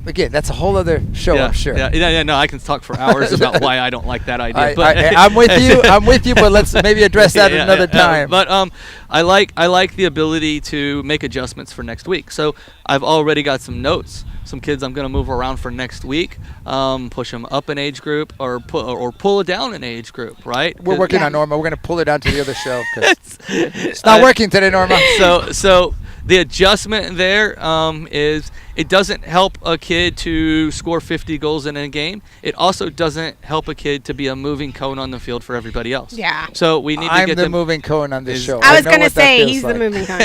Again, that's a whole other show, I'm sure. No, I can talk for hours about why I don't like that idea. I'm with you. I'm with you, but let's maybe address that another time. But I like the ability to make adjustments for next week. So I've already got some notes. Some kids I'm going to move around for next week, push them up an age group or pull it down an age group, right? We're working on Norma. We're going to pull it down to the other show. It's not working today, Norma. So the adjustment there is it doesn't help a kid to score 50 goals in a game. It also doesn't help a kid to be a moving cone on the field for everybody else. Yeah. So we need to I'm get the moving cone on this show. I was going to say he's the moving cone.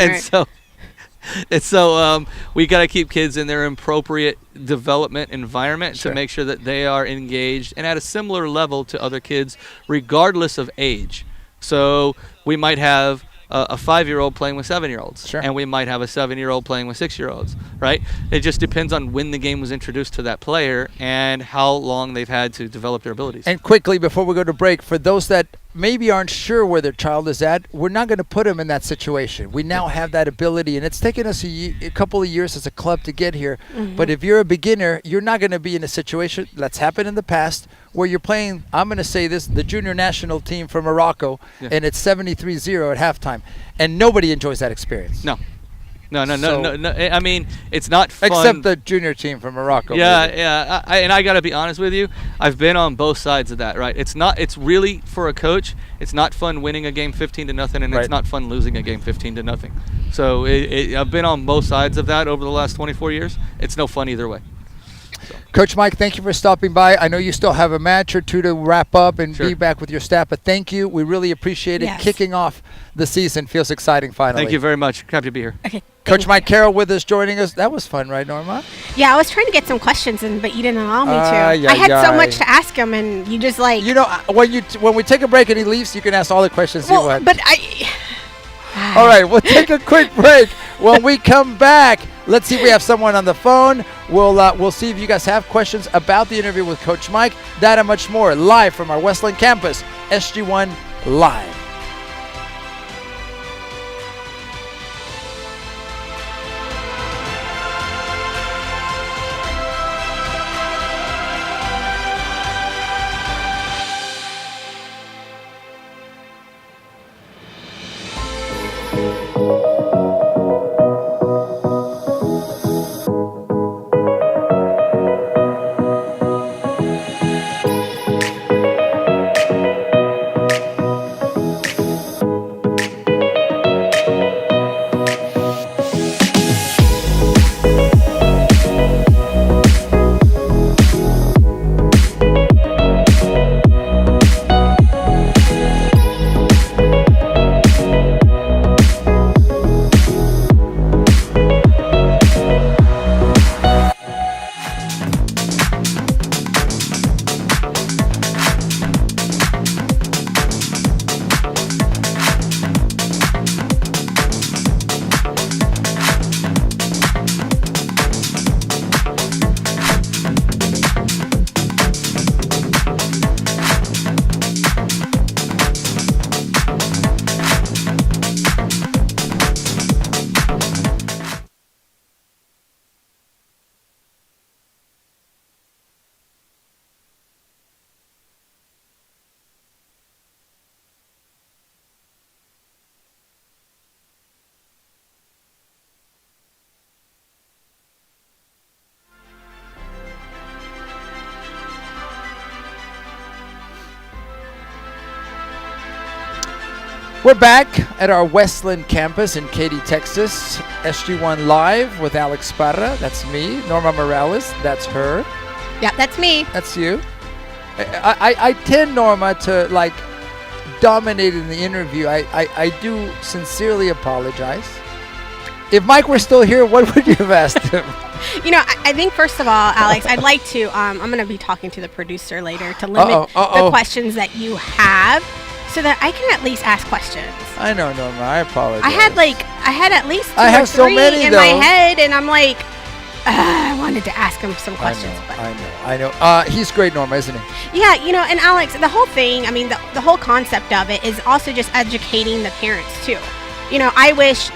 And so we got to keep kids in their appropriate development environment Sure. to make sure that they are engaged and at a similar level to other kids, regardless of age. So we might have a 5-year-old playing with 7-year-olds, Sure. and we might have a 7-year-old playing with 6-year-olds, right? It just depends on when the game was introduced to that player and how long they've had to develop their abilities. And quickly, before we go to break, for those that maybe aren't sure where their child is at, we're not going to put them in that situation. We now have that ability, and it's taken us a couple of years as a club to get here. Mm-hmm. But if you're a beginner, you're not going to be in a situation that's happened in the past where you're playing, I'm going to say this, the junior national team from Morocco, and it's 73-0 at halftime. And nobody enjoys that experience. No. I mean, it's not fun. Except the junior team from Morocco. Yeah. I got to be honest with you. I've been on both sides of that, right? It's really, for a coach, it's not fun winning a game 15-0, and it's not fun losing a game 15-0. So I've been on both sides of that over the last 24 years. It's no fun either way. Coach Mike, thank you for stopping by. I know you still have a match or two to wrap up and Sure. be back with your staff, but thank you. We really appreciate it. Yes. Kicking off the season feels exciting finally. Thank you very much. Happy to be here. Okay. Coach Mike Carroll with us, joining us. That was fun, right, Norma? Yeah, I was trying to get some questions in, but you didn't allow me to. Yeah, I had so much to ask him, and you just like. You know, when we take a break and he leaves, you can ask all the questions you want. But All right, we'll take a quick break. When we come back, let's see if we have someone on the phone. We'll see if you guys have questions about the interview with Coach Mike. That and much more live from our Westland campus, SG1 Live. We're back at our Westland campus in Katy, Texas. SG1 Live with Alex Parra. That's me. Norma Morales. That's her. Yeah, that's me. That's you. I tend, Norma, to like dominate in the interview. I do sincerely apologize. If Mike were still here, what would you have asked him? You know, I think first of all, Alex, I'd like to. I'm going to be talking to the producer later to limit the questions that you have. so that I can at least ask questions. I know, Norma. I apologize. I had at least two I or have so three many, in though. my head, and I'm like, I wanted to ask him some questions. I know. He's great, Norma, isn't he? Yeah, and Alex, the whole thing, I mean, the whole concept of it is also just educating the parents, too. I wish,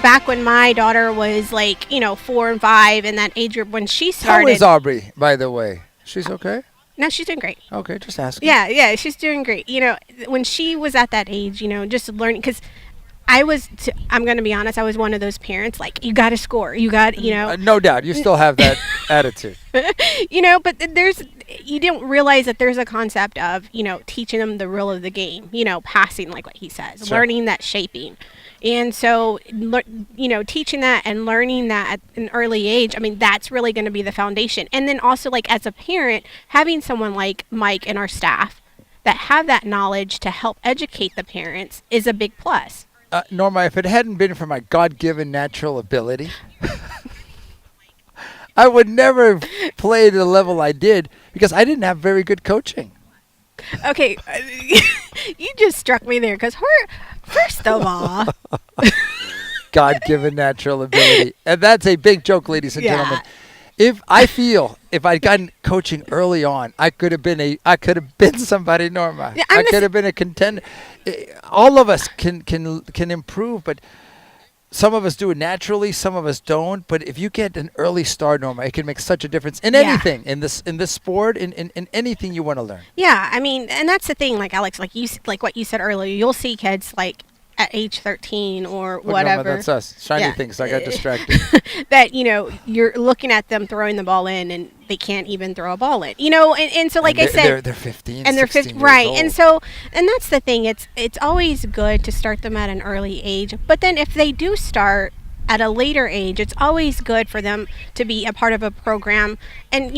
back when my daughter was like, 4 and 5 in that age group when she started. How is Aubrey, by the way? She's okay? No, she's doing great. Okay, just asking. Yeah, she's doing great. When she was at that age, just learning, because I'm going to be honest, I was one of those parents, like, you got to score. You got, no doubt. You still have that attitude. But you don't realize that there's a concept of, teaching them the rule of the game, passing, like what he says, Sure. learning that shaping. And so, teaching that and learning that at an early age, I mean, that's really going to be the foundation. And then also, like, as a parent, having someone like Mike and our staff that have that knowledge to help educate the parents is a big plus. Norma, if it hadn't been for my God-given natural ability, I would never have played at the level I did because I didn't have very good coaching. Okay, you just struck me there because first of all, God-given natural ability. And that's a big joke, ladies and Yeah. gentlemen. If I'd gotten coaching early on, I could have been somebody, Norma. Yeah, I could have been a contender. All of us can improve, but some of us do it naturally, some of us don't. But if you get an early start, Norma, it can make such a difference in anything, in this sport, in anything you want to learn. yeah, I mean, and that's the thing, like Alex, like what you said earlier, you'll see kids like at age 13 or Look, whatever. Norma, that's us. Shiny Yeah. things. I got distracted. that you're looking at them throwing the ball in and they can't even throw a ball in, and so like And I said, they're 15, and they're 16 50, years right, old. and that's the thing, it's always good to start them at an early age, but then if they do start at a later age, it's always good for them to be a part of a program and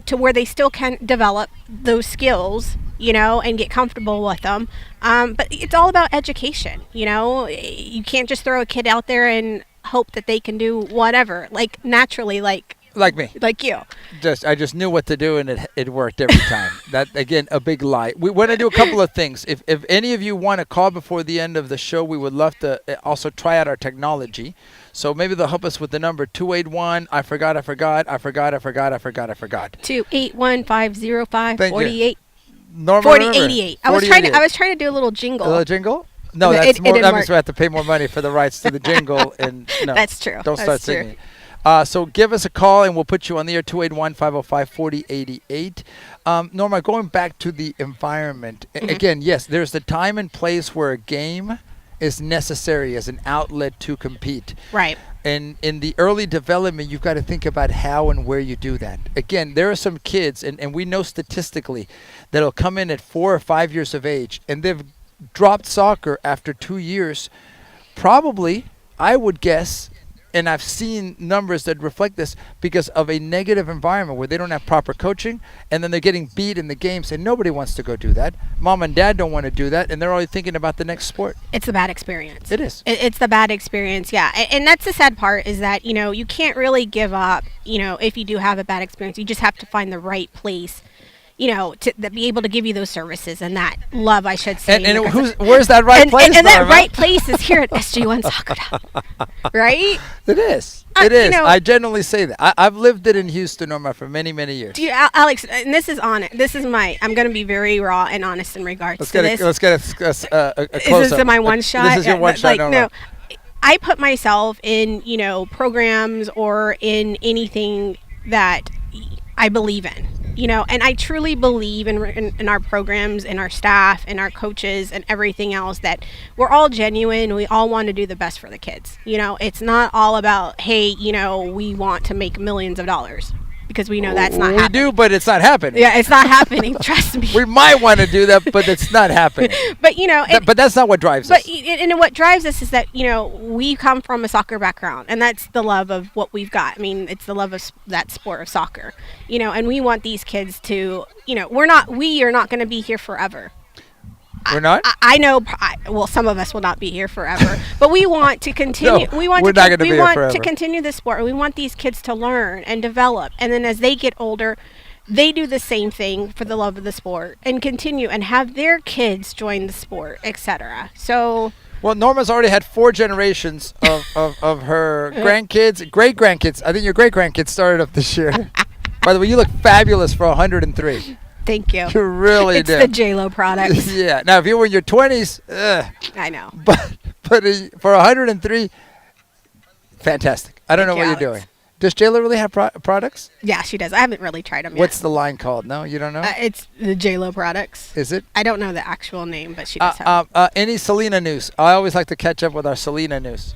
to where they still can develop those skills, and get comfortable with them. But it's all about education. You can't just throw a kid out there and hope that they can do whatever, like naturally, like me. like you. I just knew what to do, and it worked every time. That, again, a big lie. We want to do a couple of things. If any of you want to call before the end of the show, we would love to also try out our technology. So maybe they'll help us with the number 281. I forgot. 281-505-48. Norma, 4088. I was 4088. trying to do a little jingle. A little jingle? No, It that's more. didn't That means work. we have to pay more money for the rights to the jingle. And no, That's true. Don't start That's true. singing. So give us a call and we'll put you on the air, 281-505-4088. Norma, going back to the environment, again, yes, there's the time and place where a game is necessary as an outlet to compete. Right. And in the early development, you've got to think about how and where you do that. Again, there are some kids, and we know statistically, that'll come in at 4 or 5 years of age, and they've dropped soccer after 2 years. Probably, I would guess, and I've seen numbers that reflect this, because of a negative environment where they don't have proper coaching, and then they're getting beat in the games, and nobody wants to go do that. Mom and dad don't want to do that, and they're only thinking about the next sport. It's a bad experience. It is. It's the bad experience, yeah. And that's the sad part is that, you can't really give up, if you do have a bad experience. You just have to find the right place, to be able to give you those services and that love, I should say. And where's that right place, and that Norma? right place is here at SG1 Soccer Dog, right? It is. It is. I genuinely say that. I've lived it in Houston, Norma, for many, many years. Do you, Alex, and this is on it. This is I'm going to be very raw and honest in regards to this. Let's get a close Is this my one shot? This is your one shot, Norma. No. I put myself in, programs or in anything that I believe in. And I truly believe in our programs and our staff and our coaches and everything else, that we're all genuine. We all want to do the best for the kids. It's not all about, hey, we want to make millions of dollars, because we know that's not happening. We do, but it's not happening. Yeah, it's not happening. Trust me. We might want to do that, but it's not happening. But, but that's not what drives us. And what drives us is that, we come from a soccer background, and that's the love of what we've got. I mean, it's the love of that sport of soccer, and we want these kids to, we are not going to be here forever. We're not? I know, well, some of us will not be here forever, but we want to continue. No, we want we're not gonna be here to forever. continue the sport. We want these kids to learn and develop. And then as they get older, they do the same thing for the love of the sport and continue and have their kids join the sport, etc. So Well, Norma's already had 4 generations of her grandkids, great-grandkids. I think your great-grandkids started up this year. By the way, you look fabulous for 103. thank you. You really It's do. the J-Lo product. Yeah. Now, if you were in your 20s, I know. but for 103, fantastic. I don't know Thank what you, you're Alex. doing. Does J-Lo really have products? Yeah, she does. I haven't really tried them yet. What's the line called? No, you don't know? It's the J-Lo products. Is it? I don't know the actual name, but she does have Any Selena news? I always like to catch up with our Selena news.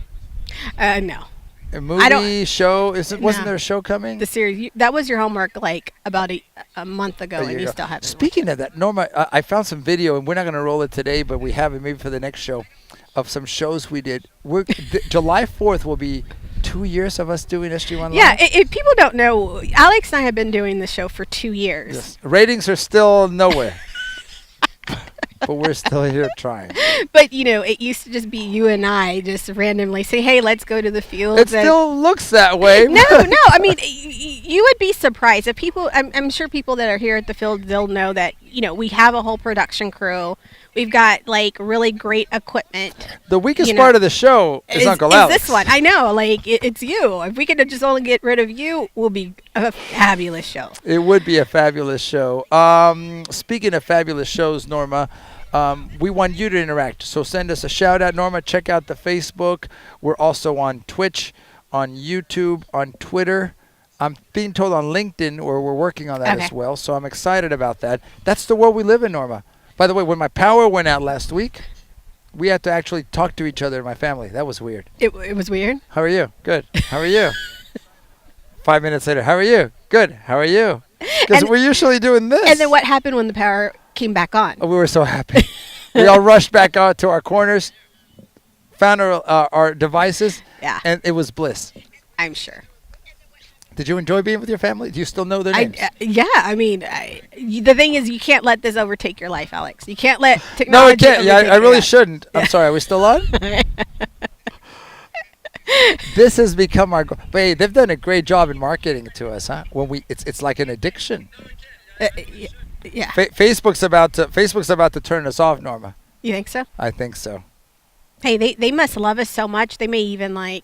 no. A movie, show? Wasn't No. there a show coming? The series. That was your homework like about a month ago, and you still haven't. Speaking of that, Norma, I found some video, and we're not going to roll it today, but we have it maybe for the next show, of some shows we did. July 4th will be 2 years of us doing SG1 Live. Yeah, if people don't know, Alex and I have been doing the show for 2 years. Yes. Ratings are still nowhere. But we're still here trying. But, it used to just be you and I just randomly say, hey, let's go to the field. It still looks that way. No. I mean, you would be surprised. If people, I'm sure people that are here at the field, they'll know that, we have a whole production crew. We've got, really great equipment. The weakest part of the show is Uncle Alex. This one. I know. It's you. If we could just only get rid of you, we'll be a fabulous show. It would be a fabulous show. Speaking of fabulous shows, Norma, we want you to interact. So send us a shout out, Norma. Check out the Facebook. We're also on Twitch, on YouTube, on Twitter. I'm being told on LinkedIn, or we're working on that as well. So I'm excited about that. That's the world we live in, Norma. By the way, when my power went out last week, we had to actually talk to each other in my family. That was weird. It was weird. How are you? Good. How are you? 5 minutes later, how are you? Good. How are you? Because we're usually doing this. And then what happened when the power came back on? Oh, we were so happy. We all rushed back out to our corners, found our devices, and it was bliss. I'm sure. Did you enjoy being with your family? Do you still know their names? I mean, the thing is, you can't let this overtake your life, Alex. You can't let technology No, it can't. Yeah, I really life. shouldn't. I'm sorry. Are we still on? This has become our goal. But hey, they've done a great job in marketing it to us, huh? It's like an addiction. Yeah. Facebook's about to turn us off, Norma. You think so? I think so. Hey, they must love us so much. They may even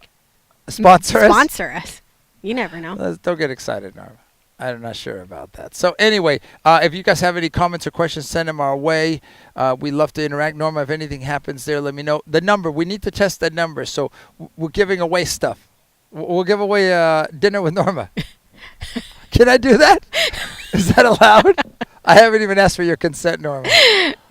Sponsor us. You never know. Don't get excited, Norma. I'm not sure about that. So anyway, if you guys have any comments or questions, send them our way. We love to interact. Norma, if anything happens there, let me know. The number, we need to test that number. So we're giving away stuff. We'll give away dinner with Norma. Can I do that? Is that allowed? I haven't even asked for your consent, Norma.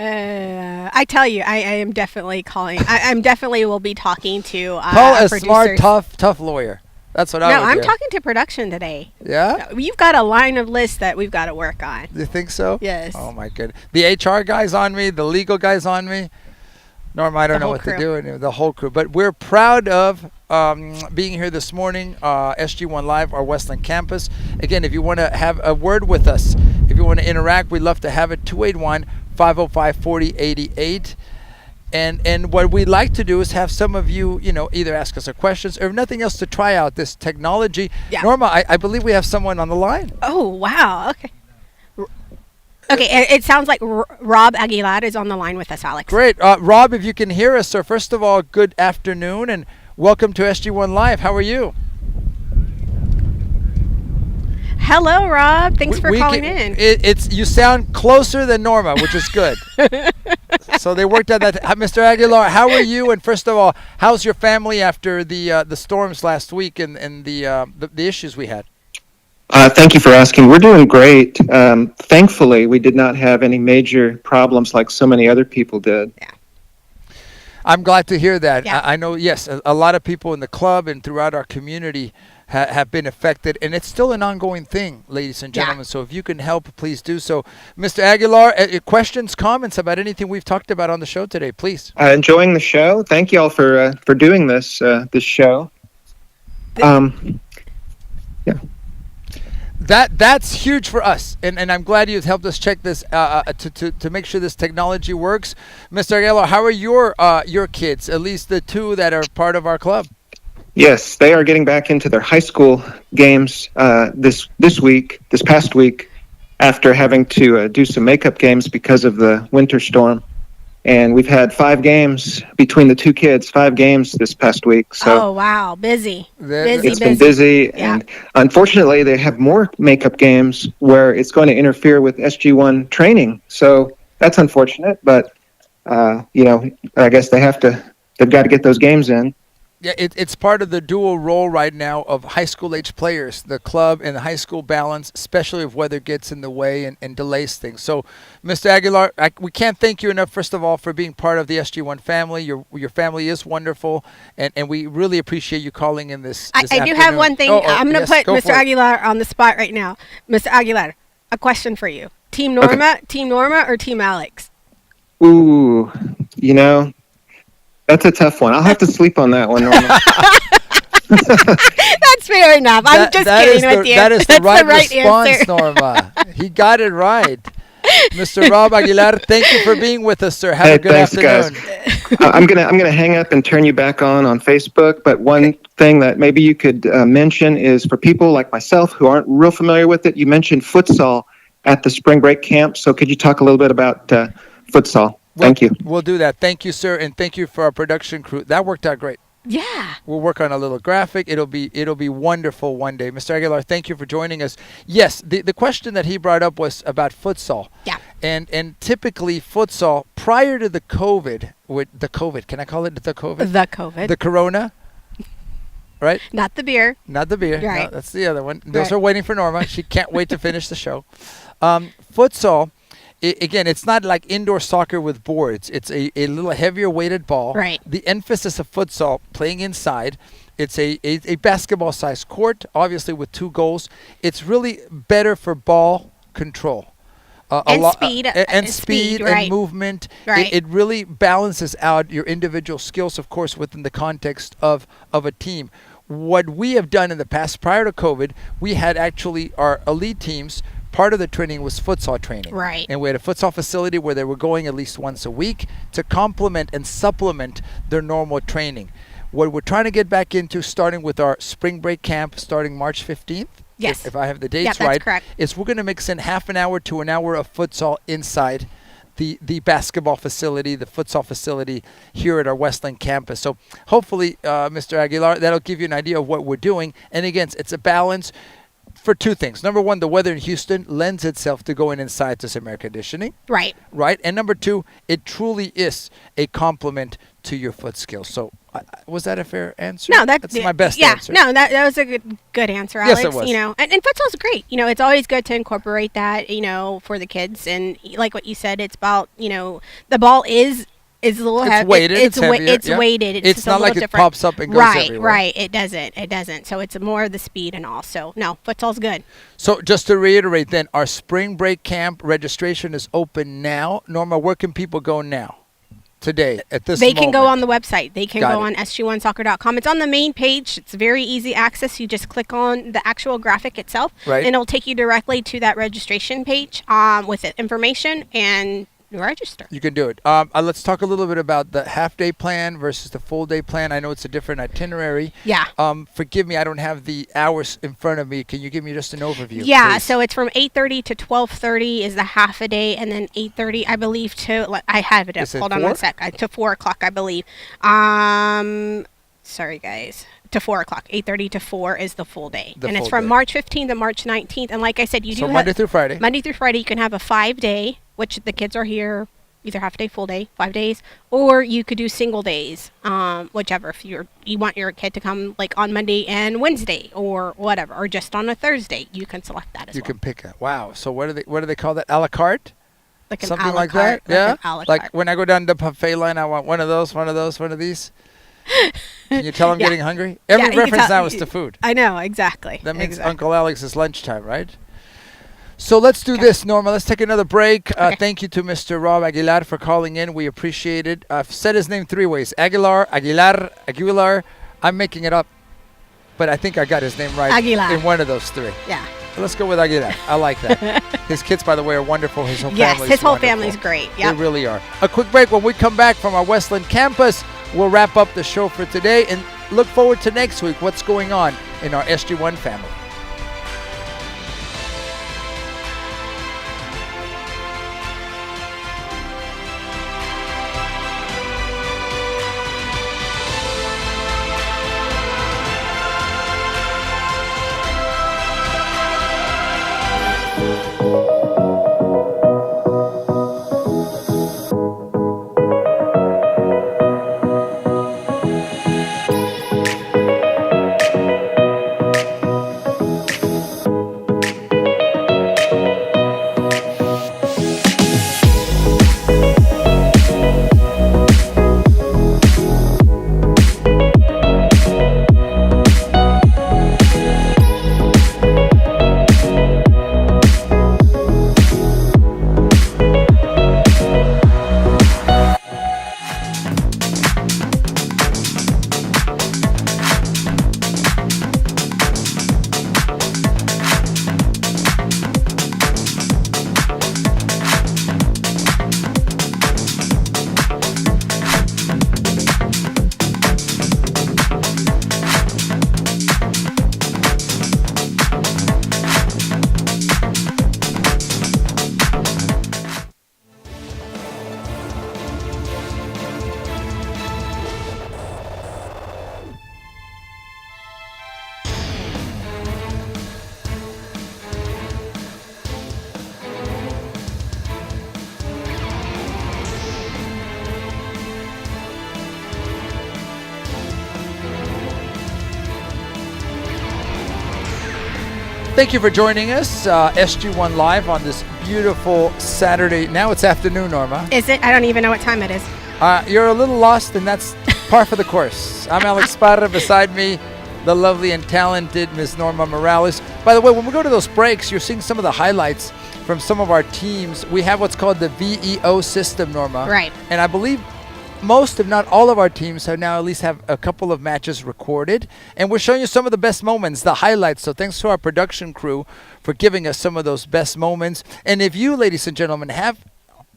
I tell you, I am definitely calling. I'm definitely will be talking to Call a producers. smart, tough lawyer. That's what I would do. No, I'm talking to production today. Yeah? You've got a line of lists that we've got to work on. You think so? Yes. Oh, my goodness. The HR guy's on me. The legal guy's on me. Norma, I don't know what crew. to do. And the whole crew. But we're proud of being here this morning, SG1 Live, our Westland campus. Again, if you want to have a word with us, if you want to interact, we'd love to have it. 281-505-4088. And what we'd like to do is have some of you, either ask us a questions or if nothing else, to try out this technology. Yeah. Norma, I believe we have someone on the line. Oh, wow. Okay. Okay, it sounds like Rob Aguilar is on the line with us, Alex. Great. Rob, if you can hear us, sir, first of all, good afternoon and welcome to SG1 Live. How are you? Hello, Rob. Thanks for calling in. You sound closer than Norma, which is good. So they worked out that. Mr. Aguilar, how are you? And first of all, how's your family after the storms last week and the issues we had? Thank you for asking. We're doing great. Thankfully, we did not have any major problems like so many other people did. Yeah. I'm glad to hear that. Yeah. I know, yes, a lot of people in the club and throughout our community have been affected, and it's still an ongoing thing, ladies and gentlemen. So if you can help, please do so. Mr. Aguilar, questions, comments about anything we've talked about on the show today, please. Enjoying the show. Thank you all for doing this show. That's huge for us, and I'm glad you've helped us check this to make sure this technology works. Mr. Aguilar, how are your kids, at least the two that are part of our club? Yes, they are getting back into their high school games this past week. after having to do some makeup games because of the winter storm. And we've had 5 games between the 2 kids, 5 games this past week. So Oh wow, busy, That- it's been busy. Yeah. And unfortunately, they have more makeup games where it's going to interfere with SG1 training. So that's unfortunate. But, I guess they've got to get those games in. Yeah, it's part of the dual role right now of high school age players, the club and the high school balance, especially if weather gets in the way and delays things. So, Mr. Aguilar, we can't thank you enough, first of all, for being part of the SG1 family. Your family is wonderful, and we really appreciate you calling in this I do have afternoon. one thing. I'm going to put Mr. Aguilar on the spot right now. Mr. Aguilar, a question for you. Team Norma, Team Norma, or Team Alex? Ooh, that's a tough one. I'll have to sleep on that one, Norma. That's fair enough. I'm just kidding with you. That is That's the right response, answer. Norma. He got it right. Mr. Rob Aguilar, thank you for being with us, sir. Have Hey, a good thanks, afternoon. guys. I'm gonna hang up and turn you back on Facebook. But one thing that maybe you could mention is for people like myself who aren't real familiar with it. You mentioned futsal at the spring break camp. So could you talk a little bit about futsal? Thank you. We'll do that. Thank you, sir, and thank you for our production crew. That worked out great. Yeah. We'll work on a little graphic. It'll be wonderful one day. Mr. Aguilar, thank you for joining us. Yes, the question that he brought up was about futsal. Yeah. And typically futsal prior to the COVID, can I call it the COVID? The COVID. The corona. Right? Not the beer. Not the beer. Right. No, that's the other one. Those Right. are waiting for Norma. She can't wait to finish the show. Futsal, again, it's not like indoor soccer with boards. It's a little heavier weighted ball. Right. The emphasis of futsal, playing inside, it's a basketball-sized court, obviously with 2 goals. It's really better for ball control. Speed. Speed right. and movement. Right. It really balances out your individual skills, of course, within the context of a team. What we have done in the past, prior to COVID, we had actually our elite teams, part of the training was futsal training. Right. And we had a futsal facility where they were going at least once a week to complement and supplement their normal training. What we're trying to get back into, starting with our spring break camp, starting March 15th, Yes. if I have the dates that's right, correct. is we're going to mix in half an hour to an hour of futsal inside the basketball facility, the futsal facility here at our Westland campus. So hopefully, Mr. Aguilar, that'll give you an idea of what we're doing. And again, it's a balance for 2 things. Number 1, the weather in Houston lends itself to going inside to some air conditioning. Right. Right. And number 2, it truly is a complement to your foot skills. So was that a fair answer? No, that's my best answer. No, that was a good answer, Alex. Yes, it was. And futsal's great. It's always good to incorporate that, for the kids. And like what you said, it's about, the ball is a little It's heavy. weighted, it's heavier, It's yeah. weighted. It's just a not little like it different. pops up and goes right, everywhere. Right. It doesn't. So it's more of the speed and all. So no, futsal's good. So just to reiterate then, our spring break camp registration is open now. Norma, where can people go now? Today, at this They can go moment? on the website. They can Got go it. on sg1soccer.com. It's on the main page. It's very easy access. You just click on the actual graphic itself, Right. and it'll take you directly to that registration page with the information and register. You can do it. Let's talk a little bit about the half-day plan versus the full-day plan. I know it's a different itinerary. Yeah. Forgive me, I don't have the hours in front of me. Can you give me just an overview? Yeah, please? so it's from 8:30 to 12:30 is the half a day, and then 8:30, I believe, to I have it up. You said Hold on 4? one sec. To 4 o'clock, I believe. Sorry, guys. To 4 o'clock. 8:30 to 4 is the full day, The and it's full from day. March 15th to March 19th. And like I said, you So do Monday through Friday. Monday through Friday, you can have a 5-day, which the kids are here either half day, full day, 5 days, or you could do single days, whichever. If you want your kid to come like on Monday and Wednesday or whatever, or just on a Thursday, you can select that as You well. can pick it. Wow. So what do they call that? A la carte? Like an Something a la like carte, that? Yeah. an a la Like carte. when I go down the buffet line, I want one of those, one of these. Can you tell I'm Yeah. getting hungry? Every Yeah, you can reference tell- now is to food. I know, exactly. That means exactly. Uncle Alex's lunchtime, right? So let's do this, Norma. Let's take another break. Okay. Thank you to Mr. Rob Aguilar for calling in. We appreciate it. I've said his name 3 ways. Aguilar. I'm making it up, but I think I got his name right Aguilar. in one of those 3. Yeah. Let's go with Aguilar. I like that. His kids, by the way, are wonderful. His whole Yes, family his is whole wonderful. family's great. They Yeah. really are. A quick break. When we come back from our Westland campus, we'll wrap up the show for today and look forward to next week, what's going on in our SG1 family. Thank you for joining us, SG1 Live on this beautiful Saturday. Now it's afternoon, Norma. Is it? I don't even know what time it is. You're a little lost, and that's par for the course. I'm Alex Parra. Beside me, the lovely and talented Ms. Norma Morales. By the way, when we go to those breaks, you're seeing some of the highlights from some of our teams. We have what's called the VEO system, Norma. Right. And I believe most, if not all, of our teams have now at least have a couple of matches recorded, and we're showing you some of the best moments, the highlights. So thanks to our production crew for giving us some of those best moments. And if you, ladies and gentlemen,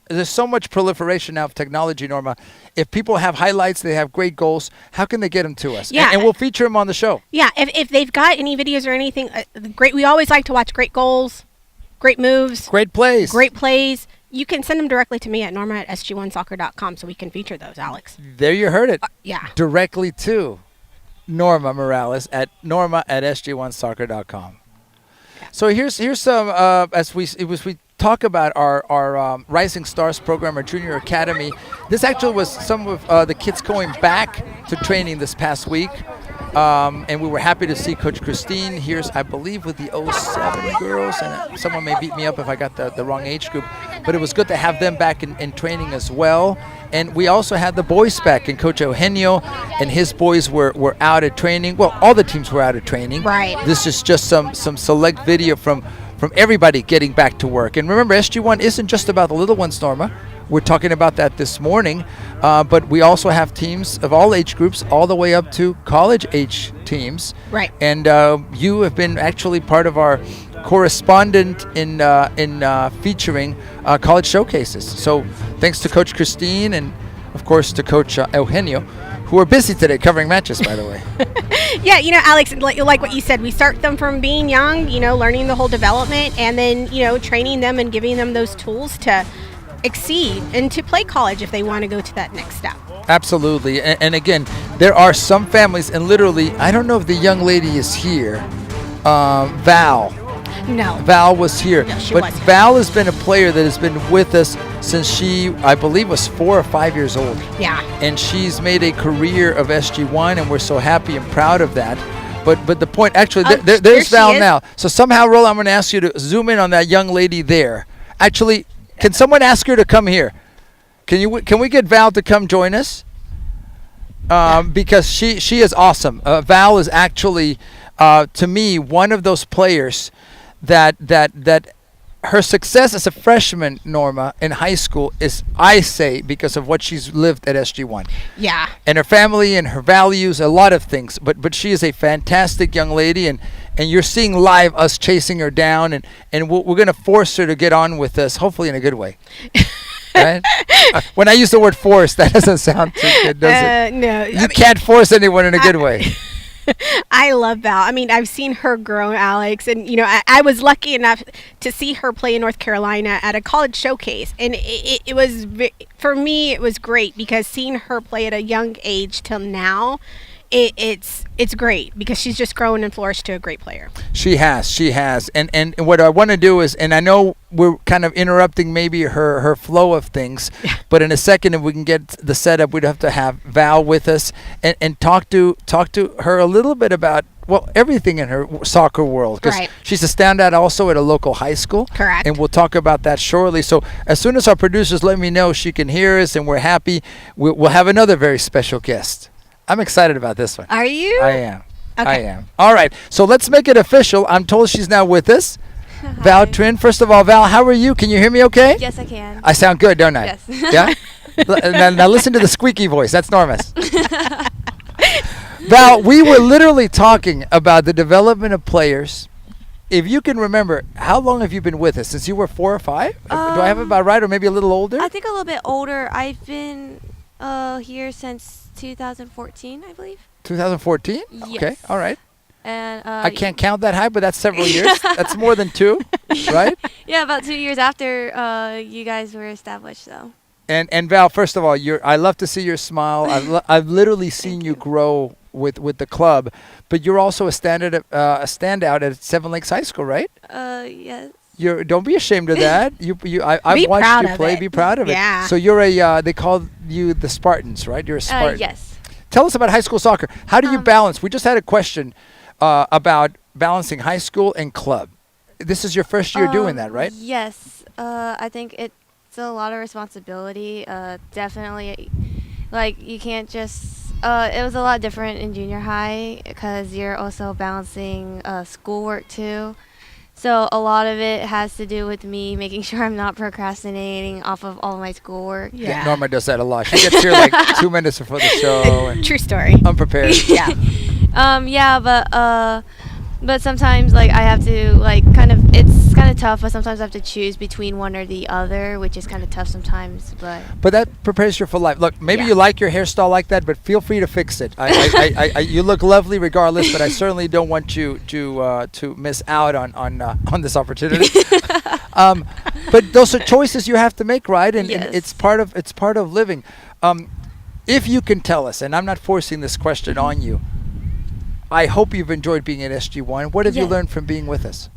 there's so much proliferation now of technology, Norma. If people have highlights, they have great goals, how can they get them to us? Yeah. And we'll feature them on the show. Yeah, if they've got any videos or anything, great. We always like to watch great goals, great moves, Great plays. great plays. You can send them directly to me at norma@sg1soccer.com so we can feature those, Alex. There you heard it. Yeah. Directly to Norma Morales at norma@sg1soccer.com. So here's some as we talk about our Rising Stars program, our junior academy. This actually was some of the kids going back to training this past week. And we were happy to see Coach Christine here, I believe, with the 07 girls. And someone may beat me up if I got the wrong age group. But it was good to have them back in training as well. And we also had the boys back, and Coach Eugenio and his boys were out at training. Well, all the teams were out at training. Right. This is just some select video from everybody getting back to work. And remember, SG1 isn't just about the little ones, Norma. We're talking about that this morning, but we also have teams of all age groups, all the way up to college age teams. Right. And you have been actually part of our correspondent in featuring college showcases. So thanks to Coach Christine and, of course, to Coach Eugenio, who are busy today covering matches, by the way. Yeah, Alex, like what you said, we start them from being young, learning the whole development, and then, training them and giving them those tools to exceed and to play college if they want to go to that next step. Absolutely. And again, there are some families, and literally, I don't know if the young lady is here, Val. No. Val was here. No, she but wasn't. Val has been a player that has been with us since she, I believe, was 4 or 5 years old. Yeah. And she's made a career of SG1, and we're so happy and proud of that. But the point, actually, there there's she Val is. now. So somehow, Roland, I'm going to ask you to zoom in on that young lady there. Actually, can someone ask her to come here? Can we get Val to come join us? Because she is awesome. Val is actually, to me, one of those players that her success as a freshman, Norma, in high school is, I say, because of what she's lived at SG1. Yeah. And her family and her values, a lot of things. But she is a fantastic young lady, and you're seeing live us chasing her down, and we're going to force her to get on with us, hopefully in a good way. Right? When I use the word force, that doesn't sound too good, does it? No. You can't force anyone in a good way. I love Val. I mean, I've seen her grow, Alex, and I was lucky enough to see her play in North Carolina at a college showcase, and it was, for me, it was great because seeing her play at a young age till now, it's great because she's just grown and flourished to a great player. She has, and what I want to do is, and I know we're kind of interrupting maybe her flow of things, but in a second, if we can get the setup, we'd have to have Val with us and talk to her a little bit about, well, everything in her soccer world, because Right. she's a standout also at a local high school. Correct. And we'll talk about that shortly. So as soon as our producers let me know she can hear us and we're happy, we'll have another very special guest. I'm excited about this one. Are you? I am. Okay. I am. All right. So let's make it official. I'm told she's now with us. Val Trin. First of all, Val, how are you? Can you hear me okay? Yes, I can. I sound good, don't I? Yes. Yeah? Now listen to the squeaky voice. That's Norma's. Val, we were literally talking about the development of players. If you can remember, how long have you been with us? Since you were 4 or 5? Do I have it about right, or maybe a little older? I think a little bit older. I've been here since 2014, I believe. 2014? Yes. Okay, all right. And I can't count that high, but that's several years. That's more than 2, right? Yeah, about 2 years after you guys were established, though. And Val, first of all, I love to see your smile. I've literally seen you grow with the club, but you're also a standout at Seven Lakes High School, right? Yes. Don't be ashamed of that. I've watched you play. Be proud of it. Yeah. So you're they call you the Spartans, right? You're a Spartan. Yes. Tell us about high school soccer. How do you balance? We just had a question about balancing high school and club. This is your first year doing that, right? Yes. I think it's a lot of responsibility. Definitely, like you can't just. It was a lot different in junior high because you're also balancing schoolwork too. So a lot of it has to do with me making sure I'm not procrastinating off of all my schoolwork. Yeah. Norma does that a lot. She gets here like 2 minutes before the show. And True story. unprepared. Yeah. Yeah, but sometimes like I have to like it's kind of tough, but sometimes I have to choose between one or the other, which is kind of tough sometimes. But that prepares you for life. Look, maybe Yeah. you like your hairstyle like that, but feel free to fix it. You look lovely regardless, but I certainly don't want you to miss out on this opportunity. But those are choices you have to make, right? And Yes. it's part of living. If you can tell us, and I'm not forcing this question on you, I hope you've enjoyed being at SG1. What have you Yeah. learned from being with us?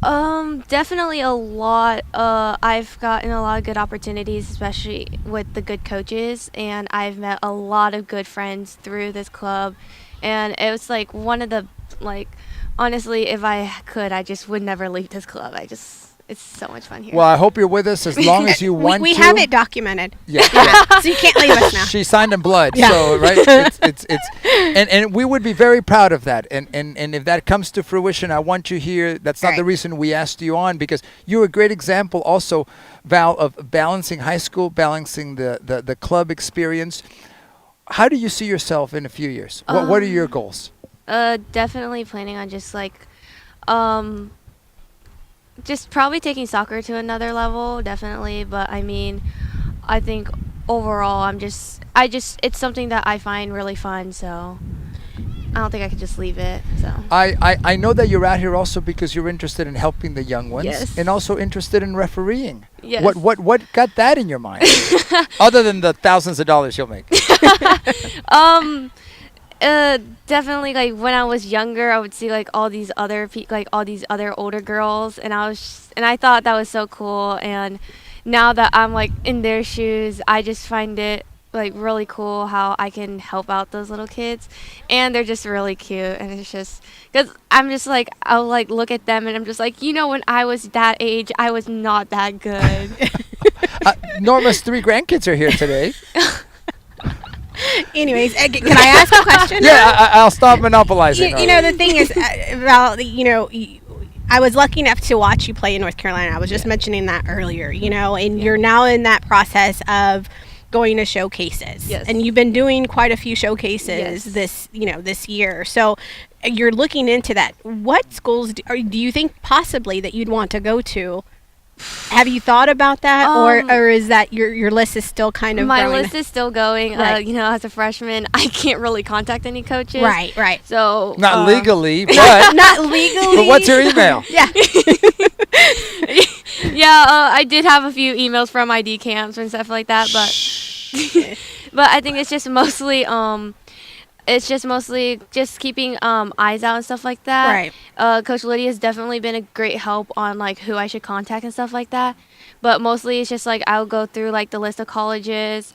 Definitely a lot. I've gotten a lot of good opportunities, especially with the good coaches, and I've met a lot of good friends through this club. And it was like one of the honestly, if I could, I just would never leave this club. It's so much fun here. Well, I hope you're with us as long as you want we to. have it documented. Yeah. So you can't leave us now. She signed in blood, Yeah. so right. It's and we would be very proud of that. And if that comes to fruition, I want you here. That's not the Right. reason we asked you on, because you're a great example, also, Val, of balancing high school, balancing the club experience. How do you see yourself in a few years? What are your goals? Definitely planning on just probably taking soccer to another level, definitely. But I mean, I think overall, it's something that I find really fun. So I don't think I could just leave it. So I know that you're out here also because you're interested in helping the young ones, Yes. and also interested in refereeing. Yes. What got that in your mind, other than the thousands of dollars you'll make? Definitely, like when I was younger, I would see like all these other older girls, and I thought that was so cool. And now that I'm like in their shoes, I just find it like really cool how I can help out those little kids, and they're just really cute. And it's just because I'm just like I'll like look at them, and I'm just like, when I was that age, I was not that good. Norma's 3 grandkids are here today. Anyways, can I ask a question? Yeah, I'll stop monopolizing. The thing is, Val, I was lucky enough to watch you play in North Carolina. I was just mentioning that earlier, and you're now in that process of going to showcases. Yes. And you've been doing quite a few showcases Yes. this year. So you're looking into that. What schools do you think possibly that you'd want to go to? Have you thought about that, or is that your list is still kind of My growing? list is still going. Right. As a freshman, I can't really contact any coaches. Right. So Not legally, but Not legally. but what's your email? Yeah. I did have a few emails from ID camps and stuff like that, but but I think it's just mostly just keeping eyes out and stuff like that. Right. Coach Lydia has definitely been a great help on like who I should contact and stuff like that. But mostly it's just like I'll go through like the list of colleges,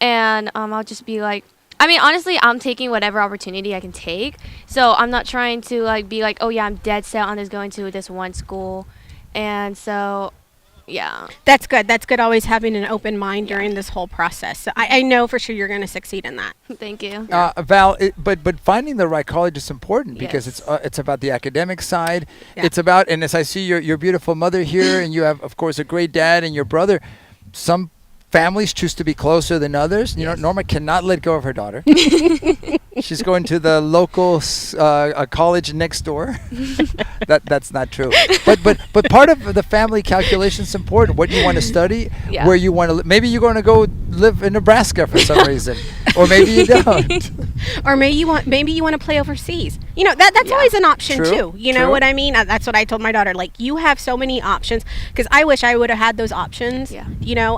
and I'll just be like, I mean, honestly, I'm taking whatever opportunity I can take. So I'm not trying to like be like, oh yeah, I'm dead set on this going to this one school, and so. Yeah. That's good. That's good. Always having an open mind during this whole process. So I know for sure you're going to succeed in that. Thank you. Val, but finding the right college is important because Yes. it's about the academic side. Yeah. It's about, and as I see your beautiful mother here, and you have, of course, a great dad and your brother. Some families choose to be closer than others. You know, Norma cannot let go of her daughter. She's going to the local college next door. That's not true. But part of the family calculation is important. What you want to study, Yeah. where you want to. Maybe you're going to go live in Nebraska for some reason, or maybe you don't. Or maybe you want to play overseas. That's Yeah. always an option True, too. You know true. what I mean? That's what I told my daughter. Like, you have so many options, because I wish I would have had those options. Yeah.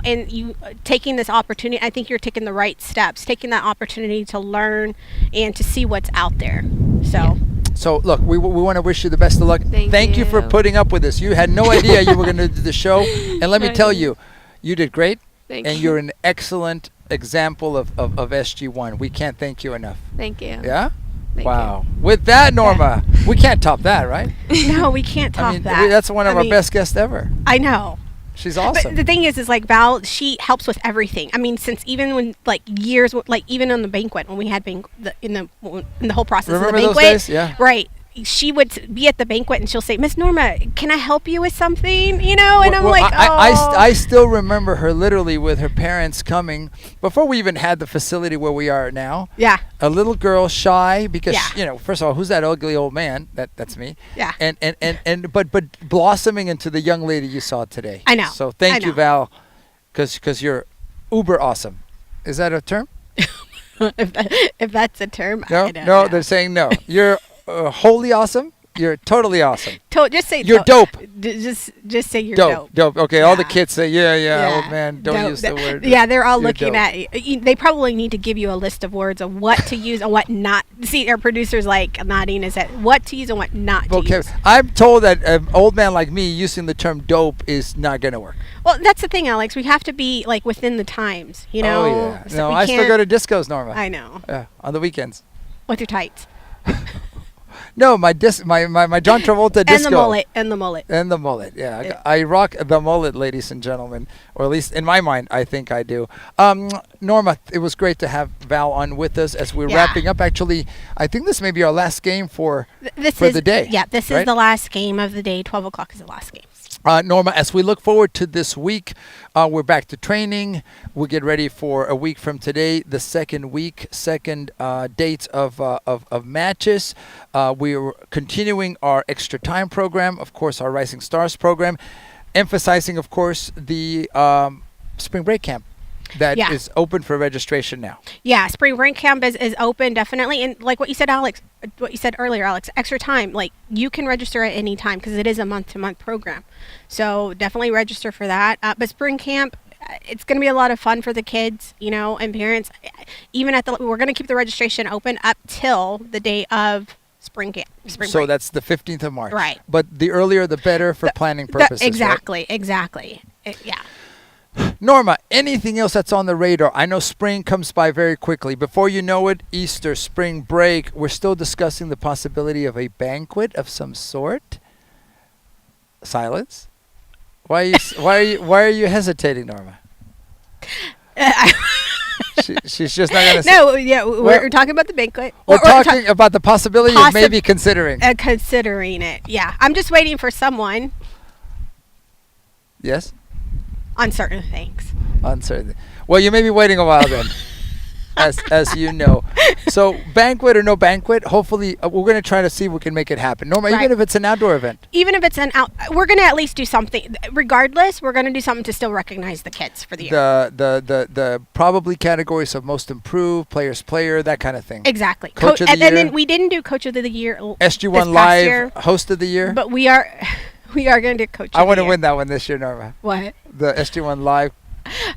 And you taking this opportunity, I think you're taking the right steps, taking that opportunity to learn and to see what's out there. So. So look, we want to wish you the best of luck. Thank you for you. putting up with this. You had no idea you were going to do the show, and let me tell you, you did great, Thank and you. you're an excellent example of SG1. We can't thank you enough. Thank you. Yeah. Thank Wow. With that, Norma, we can't top that, right? No, we can't top that. That's one of I our mean, best guests ever. I know. She's awesome. But the thing is like Val, she helps with everything. I mean, since even when like years, like even on the banquet when we had in the whole process Remember of the those banquet, days? Yeah. right? She would be at the banquet and she'll say, "Miss Norma, can I help you with something?" You know, and I'm like, I still remember her literally with her parents coming before we even had the facility where we are now. yeah, A little girl, shy because Yeah. first of all, who's that ugly old man? That's me. yeah. But blossoming into the young lady you saw today. I know. So thank I you, know. Val, because you're uber awesome. Is that a term? if that's a term, No, I don't no, know. they're saying no. You're wholly awesome. You're totally awesome. Just say You're dope. Just say you're Dope. Okay, all the Yeah. kids say, yeah, Yeah. old man, don't Dope. use the word. Yeah, they're all You're looking dope. at you. They probably need to give you a list of words of what to use and what not. See, our producer's like nodding is that what to use and what not to Okay, use. I'm told that an old man like me using the term dope is not going to work. Well, that's the thing, Alex. We have to be like within the times, you know. Oh, yeah. So No, we I still can't- go to discos, Norma. I know. Yeah, on the weekends. With your tights No, my John Travolta disco. and the mullet and the mullet. And the mullet, yeah. Yeah. I rock the mullet, ladies and gentlemen. Or at least in my mind, I think I do. Norma, it was great to have Val on with us as we're Yeah. wrapping up. Actually, I think this may be our last game for This for is the day. Yeah, this right? is the last game of the day. 12 o'clock is the last game. Norma, as we look forward to this week, we're back to training. We'll get ready for a week from today, the second dates of matches. We're continuing our extra time program, of course, our Rising Stars program, emphasizing, of course, the spring break camp that is Yeah. open for registration now. Yeah, spring break camp is open definitely, and like what you said, Alex, what you said earlier, Alex, extra time. Like you can register at any time because it is a month-to-month program, so definitely register for that. But spring camp, it's going to be a lot of fun for the kids, and parents. Even we're going to keep the registration open up till the day of spring camp. Spring So break. that's the 15th of March. Right. But the earlier the better for planning purposes. right? Exactly. Yeah. Norma, anything else that's on the radar? I know spring comes by very quickly. Before you know it, Easter, spring break, we're still discussing the possibility of a banquet of some sort. Silence. Why are you hesitating, Norma? She's just not going to say. No, yeah, we're talking about the banquet. We're Or talking about the possibility of maybe considering. considering it. Yeah, I'm just waiting for someone Yes? on certain things. Uncertain. Well, you may be waiting a while then, as you know. So banquet or no banquet, hopefully we're going to try to see if we can make it happen. Norma, Right. even if it's an outdoor event. Even if it's we're going to at least do something. Regardless, we're going to do something to still recognize the kids for the year. The probably categories of most improved, player, that kind of thing. Exactly. Coach of the and year. then we didn't do Coach of the Year this SG1 past Live, year, host of the year. but we are going to do Coach of I want the to Year. win that one this year, Norma. What? The SG1 Live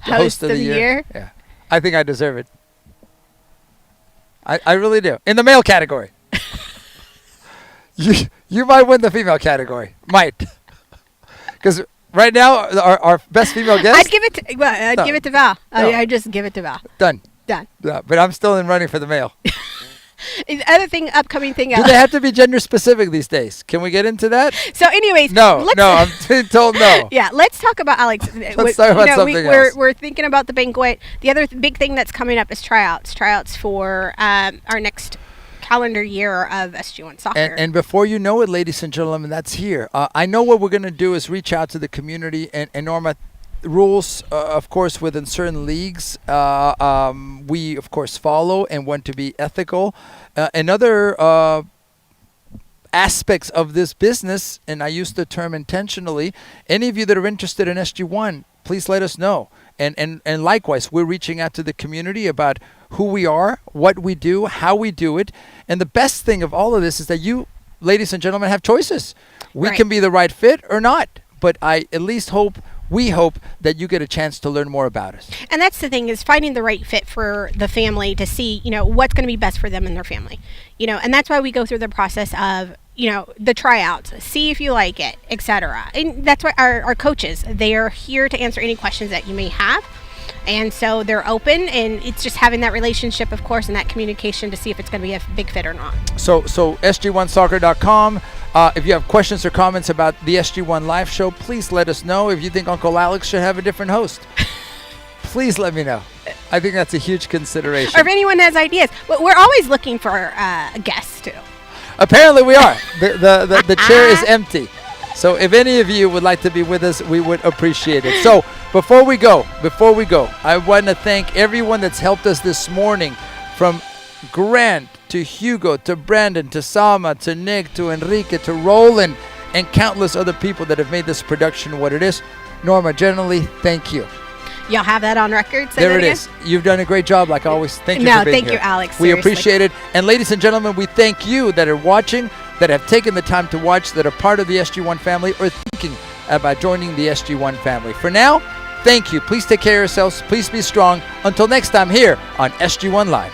Host of the year? Yeah. I think I deserve it. I really do. In the male category. You might win the female category. Might. Because right now, our best female guest, I'd give it to Val. No. I just give it to Val. done. Done. Yeah, but I'm still in running for the male. The other thing, upcoming thing. Do they have to be gender specific these days? Can we get into that? So, anyways, No, I'm being told no. Yeah, let's talk about Alex. Let's talk about something else. We're thinking about the banquet. The other big thing that's coming up is tryouts. Tryouts for our next calendar year of SG1 soccer. And before you know it, ladies and gentlemen, that's here. I know what we're going to do is reach out to the community. And Norma, rules, of course, within certain leagues, we, of course, follow and want to be ethical. And other aspects of this business, and I use the term intentionally, any of you that are interested in SG1, please let us know. And likewise, we're reaching out to the community about who we are, what we do, how we do it. And the best thing of all of this is that you, ladies and gentlemen, have choices. We Right. can be the right fit or not. But I at least we hope that you get a chance to learn more about us. And that's the thing, is finding the right fit for the family to see, what's going to be best for them and their family. And that's why we go through the process of, the tryouts, see if you like it, etc. And that's why our coaches, they are here to answer any questions that you may have. And so they're open, and it's just having that relationship, of course, and that communication to see if it's going to be a big fit or not. So SG1soccer.com. If you have questions or comments about the SG1 live show, please let us know. If you think Uncle Alex should have a different host, please let me know. I think that's a huge consideration. Or if anyone has ideas. We're always looking for guests, too. Apparently we are. The chair is empty. So if any of you would like to be with us, we would appreciate it. So before we go, I want to thank everyone that's helped us this morning, from Grant to Hugo to Brandon to Salma to Nick to Enrique to Roland and countless other people that have made this production what it is. Norma, generally, thank you. Y'all have that on record? Say there that it again? is. You've done a great job, like always. Thank you No, for being thank here. you, Alex. We Seriously. appreciate it. And ladies and gentlemen, we thank you that are watching, that have taken the time to watch, that are part of the SG1 family, or thinking about joining the SG1 family. For now, thank you. Please take care of yourselves. Please be strong. Until next time here on SG1 Live.